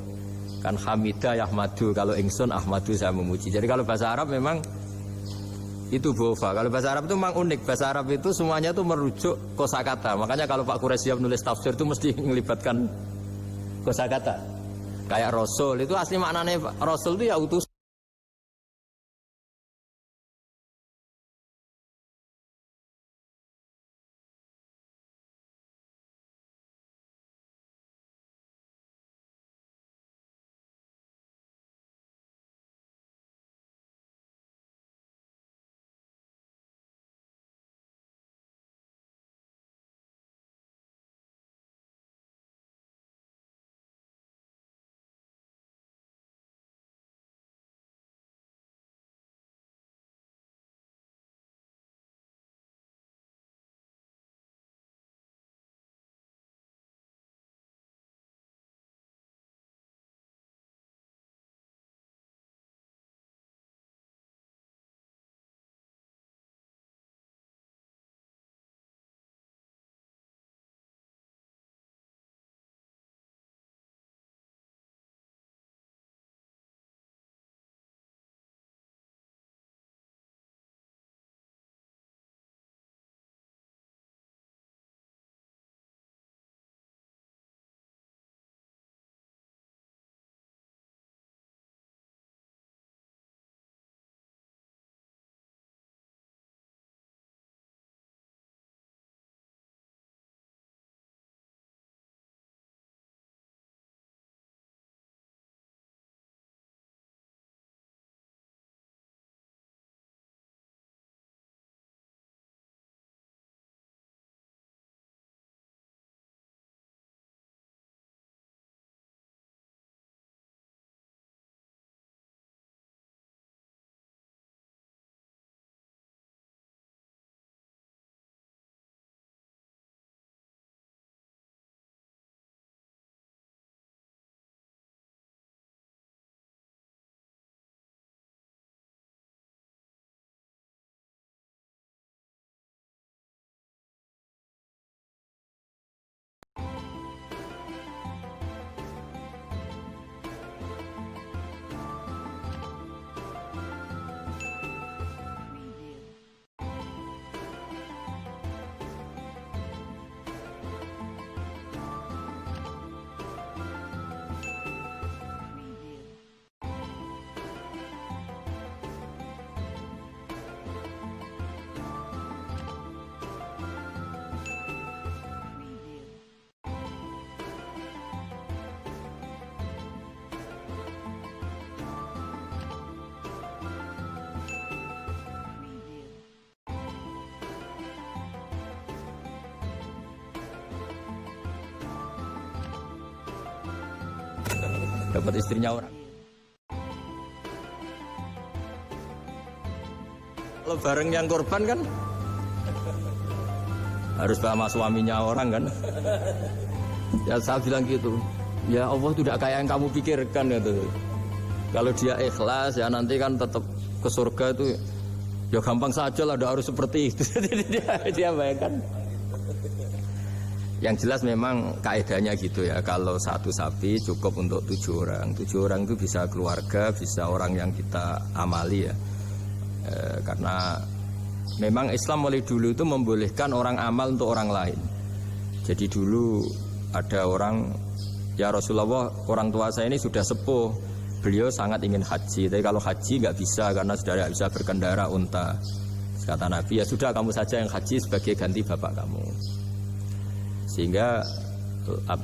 Kan Hamidah Ahmadu, kalau ingsun Ahmadu saya memuji. Jadi kalau bahasa Arab memang itu bofa. Kalau bahasa Arab itu memang unik. Bahasa Arab itu semuanya itu merujuk kosakata. Makanya kalau Pak Quraisyah menulis tafsir itu mesti melibatkan kosakata. Kayak Rasul itu asli maknanya Rasul itu ya utusan. dapat istrinya orang. Kalau bareng yang korban kan harus sama suaminya orang kan. Ya saya bilang gitu, ya Allah itu tidak kayak yang kamu pikirkan gitu. Kalau dia ikhlas ya nanti kan tetap ke surga itu ya gampang saja lah, harus seperti itu. dia bayangkan. Yang jelas memang kaidahnya gitu ya, kalau satu sapi cukup untuk 7 orang. 7 orang itu bisa keluarga, bisa orang yang kita amali ya. Karena memang Islam mulai dulu itu membolehkan orang amal untuk orang lain. Jadi dulu ada orang, ya Rasulullah, orang tua saya ini sudah sepuh, beliau sangat ingin haji, tapi kalau haji nggak bisa karena sudah tidak bisa berkendara unta. Kata Nabi, ya sudah kamu saja yang haji sebagai ganti bapak kamu. Sehingga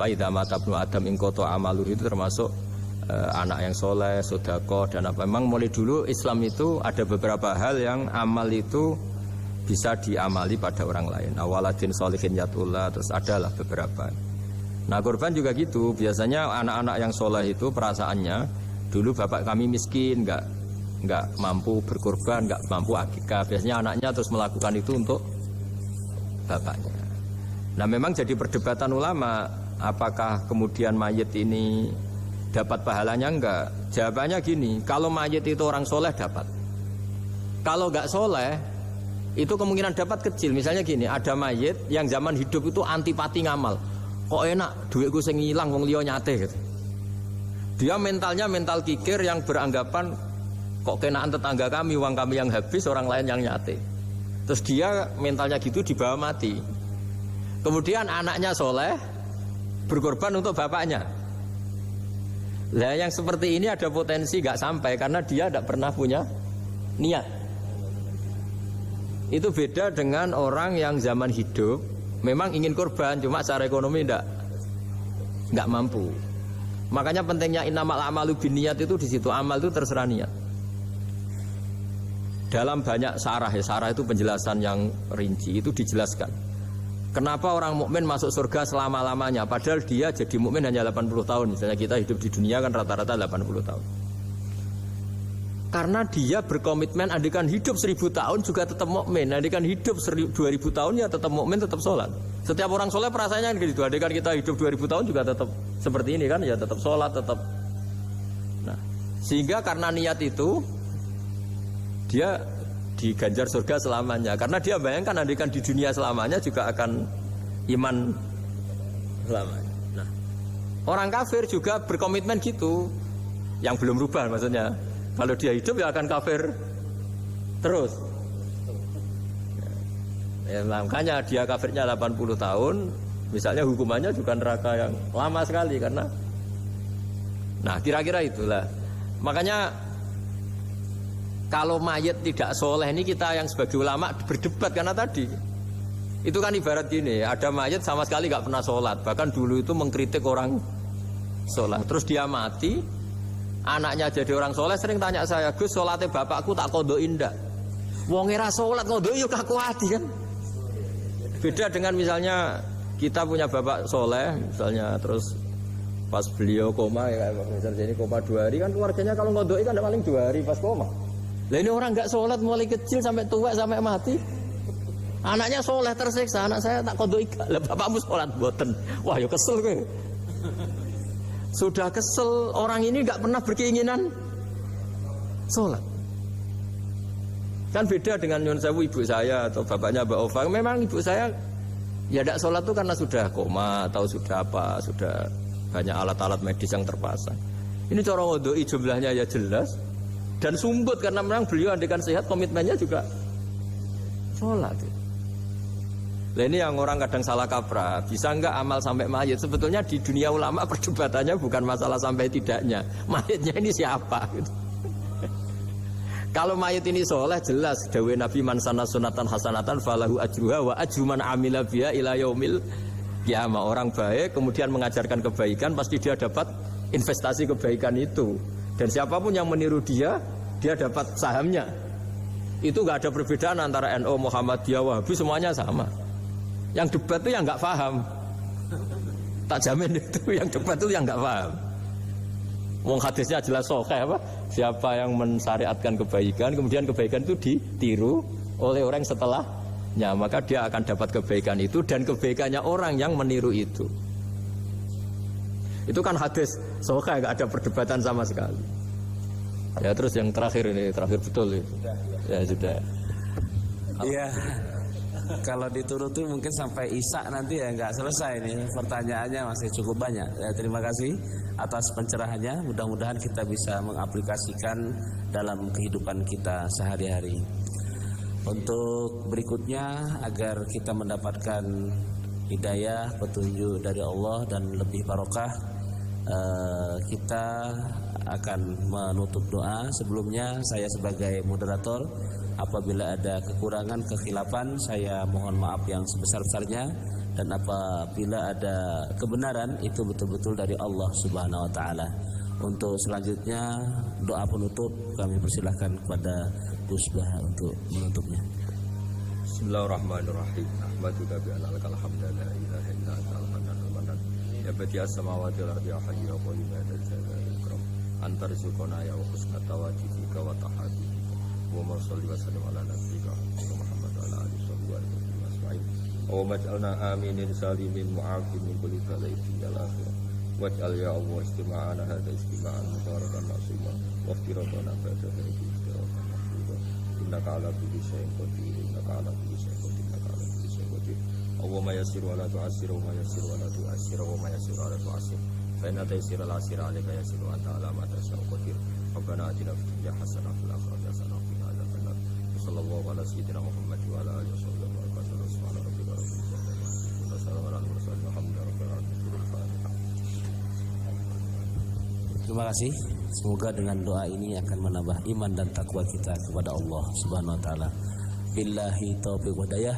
idza mata ibnu adam in qata amaluhu itu termasuk anak yang soleh, sedekah dan apa. Memang mulai dulu Islam itu ada beberapa hal yang amal itu bisa diamali pada orang lain. Awaladin sholihin yatullah, terus adalah beberapa. Nah korban juga gitu, biasanya anak-anak yang soleh itu perasaannya dulu bapak kami miskin, nggak mampu berkorban, nggak mampu akikah. Biasanya anaknya terus melakukan itu untuk bapaknya. Nah memang jadi perdebatan ulama, apakah kemudian mayit ini dapat pahalanya enggak? Jawabannya gini, kalau mayit itu orang soleh dapat. Kalau nggak soleh, itu kemungkinan dapat kecil. Misalnya gini, ada mayit yang zaman hidup itu antipati ngamal. Kok enak, duitku sing ngilang wong liya nyate gitu. Dia mentalnya mental kikir yang beranggapan kok kenaan tetangga kami, uang kami yang habis, orang lain yang nyate. Terus dia mentalnya gitu dibawa mati. Kemudian anaknya soleh berkorban untuk bapaknya. Nah yang seperti ini ada potensi gak sampai karena dia tidak pernah punya niat. Itu beda dengan orang yang zaman hidup memang ingin korban, cuma secara ekonomi nggak mampu. Makanya pentingnya innamal a'malu binniyat itu di situ, amal itu terserah niat. Dalam banyak syarah, ya syarah itu penjelasan yang rinci itu dijelaskan. Kenapa orang mukmin masuk surga selama-lamanya, padahal dia jadi mukmin hanya 80 tahun. Misalnya kita hidup di dunia kan rata-rata 80 tahun. Karena dia berkomitmen andikan hidup 1000 tahun juga tetap mukmin, andikan hidup 2000 tahun ya tetap mukmin, tetap sholat. Setiap orang sholat perasaannya gitu, andikan kita hidup 2000 tahun juga tetap seperti ini kan, ya tetap sholat, tetap. Nah, sehingga karena niat itu dia diganjar surga selamanya. Karena dia bayangkan andikan di dunia selamanya juga akan iman selamanya. Nah, orang kafir juga berkomitmen gitu, yang belum rubah maksudnya. Kalau dia hidup ya akan kafir terus. Ya, makanya dia kafirnya 80 tahun, misalnya hukumannya juga neraka yang lama sekali karena. Nah, kira-kira itulah. Makanya kalau mayat tidak soleh ini kita yang sebagai ulama berdebat karena tadi. Itu kan ibarat gini, ada mayat sama sekali nggak pernah sholat, bahkan dulu itu mengkritik orang sholat. Terus dia mati, anaknya jadi orang soleh sering tanya saya, Gus, sholatnya bapakku tak kodoin ndak? Wong era sholat kodoin yuk aku hati kan. Beda dengan misalnya kita punya bapak soleh, misalnya terus pas beliau koma ya, misalnya ini koma 2 hari kan keluarganya kalau kodoin kan paling 2 hari pas koma. Lah ini orang nggak sholat mulai kecil sampai tua sampai mati. Anaknya soleh tersiksa, anak saya tak kodoi. Lah bapakmu sholat boten. Wah ya kesel gue. Sudah kesel, orang ini nggak pernah berkeinginan sholat. Kan beda dengan Nyun Sewu ibu saya atau bapaknya Mbak Ova. Memang ibu saya ya tidak sholat itu karena sudah koma atau sudah apa, sudah banyak alat-alat medis yang terpasang. Ini cara ngodoi jumlahnya ya jelas dan sumbut karena memang beliau andekan sehat komitmennya juga sholat. Nah ini yang orang kadang salah kaprah, bisa enggak amal sampai mayit? Sebetulnya di dunia ulama perdebatannya bukan masalah sampai tidaknya, mayitnya ini siapa gitu. Kalau mayit ini soleh jelas dawuh Nabi man sanna sunatan hasanatan falahu ajruha wa ajru man amila biha ila yaumil qiyamah. Orang baik kemudian mengajarkan kebaikan pasti dia dapat investasi kebaikan itu. Dan siapapun yang meniru dia dapat sahamnya. Itu enggak ada perbedaan antara NU, Muhammadiyah, Wahabi, semuanya sama. Yang debat itu yang nggak paham. Tak jamin itu yang debat itu yang nggak paham. Wong hadisnya jelas sahih apa? Siapa yang mensyariatkan kebaikan, kemudian kebaikan itu ditiru oleh orang setelahnya, maka dia akan dapat kebaikan itu dan kebaikannya orang yang meniru itu. Itu kan hadis sahih, enggak ada perdebatan sama sekali. Ya terus yang terakhir ini, terakhir betul itu. Ya sudah. Iya. Kalau dituruti mungkin sampai Isya nanti ya nggak selesai nih, pertanyaannya masih cukup banyak. Ya, terima kasih atas pencerahannya. Mudah-mudahan kita bisa mengaplikasikan dalam kehidupan kita sehari-hari. Untuk berikutnya agar kita mendapatkan hidayah, petunjuk dari Allah dan lebih barokah, kita akan menutup doa. Sebelumnya saya sebagai moderator, apabila ada kekurangan, kekhilafan, saya mohon maaf yang sebesar-besarnya, dan apabila ada kebenaran itu betul-betul dari Allah Subhanahu wa taala. Untuk selanjutnya doa penutup kami persilahkan kepada Gus Bah untuk menutupnya. Bismillahirrahmanirrahim. Ahmaduka bi annal hamda la ilaha illa anta al-mannan. Ya badi'as samawati wal ardi ya hayyu ya qayyum ya dzal jalali wal ikram. Anta rizquna ya wa husnat tawajjika wa tahadi. Wa sholli wa sallim ala nabiyyika Muhammad wa ala alihi wa sahbihi ajma'in. Wa maj'alna aminin salimin mu'afin min kulli bala'in ya akhirah. Waj'al ya Allah istima'ana hadha istima'an mubarakan nasiman wa ikhtiratana ba'da hadhi ikhtiratan mahfuza. Innaka ala kulli syai'in qadir, innaka ala kulli syai'in qadir, innaka ala kulli syai'in qadir. Allahumma yassir wa la tu'assir, wa yassir wa la tu'assir, wa yassir wa la tu'assir. Fa inna taysira al-asir 'alaika yassir wa anta ala ma tasha'u qadir. Rabbana atina fid dunya hasanah wa fil akhirati hasanah wa qina adzabannar. Sallallahu ala sayyidina Muhammad wa ala alihi wasallam. Subhana rabbika rabbil izzati amma yasifun wa salamun alal mursalin walhamdulillahi rabbil alamin. Terima kasih. Semoga dengan doa ini akan menambah iman dan takwa kita kepada Allah Subhanahu wa taala. Billahi taufiq wa hidayah.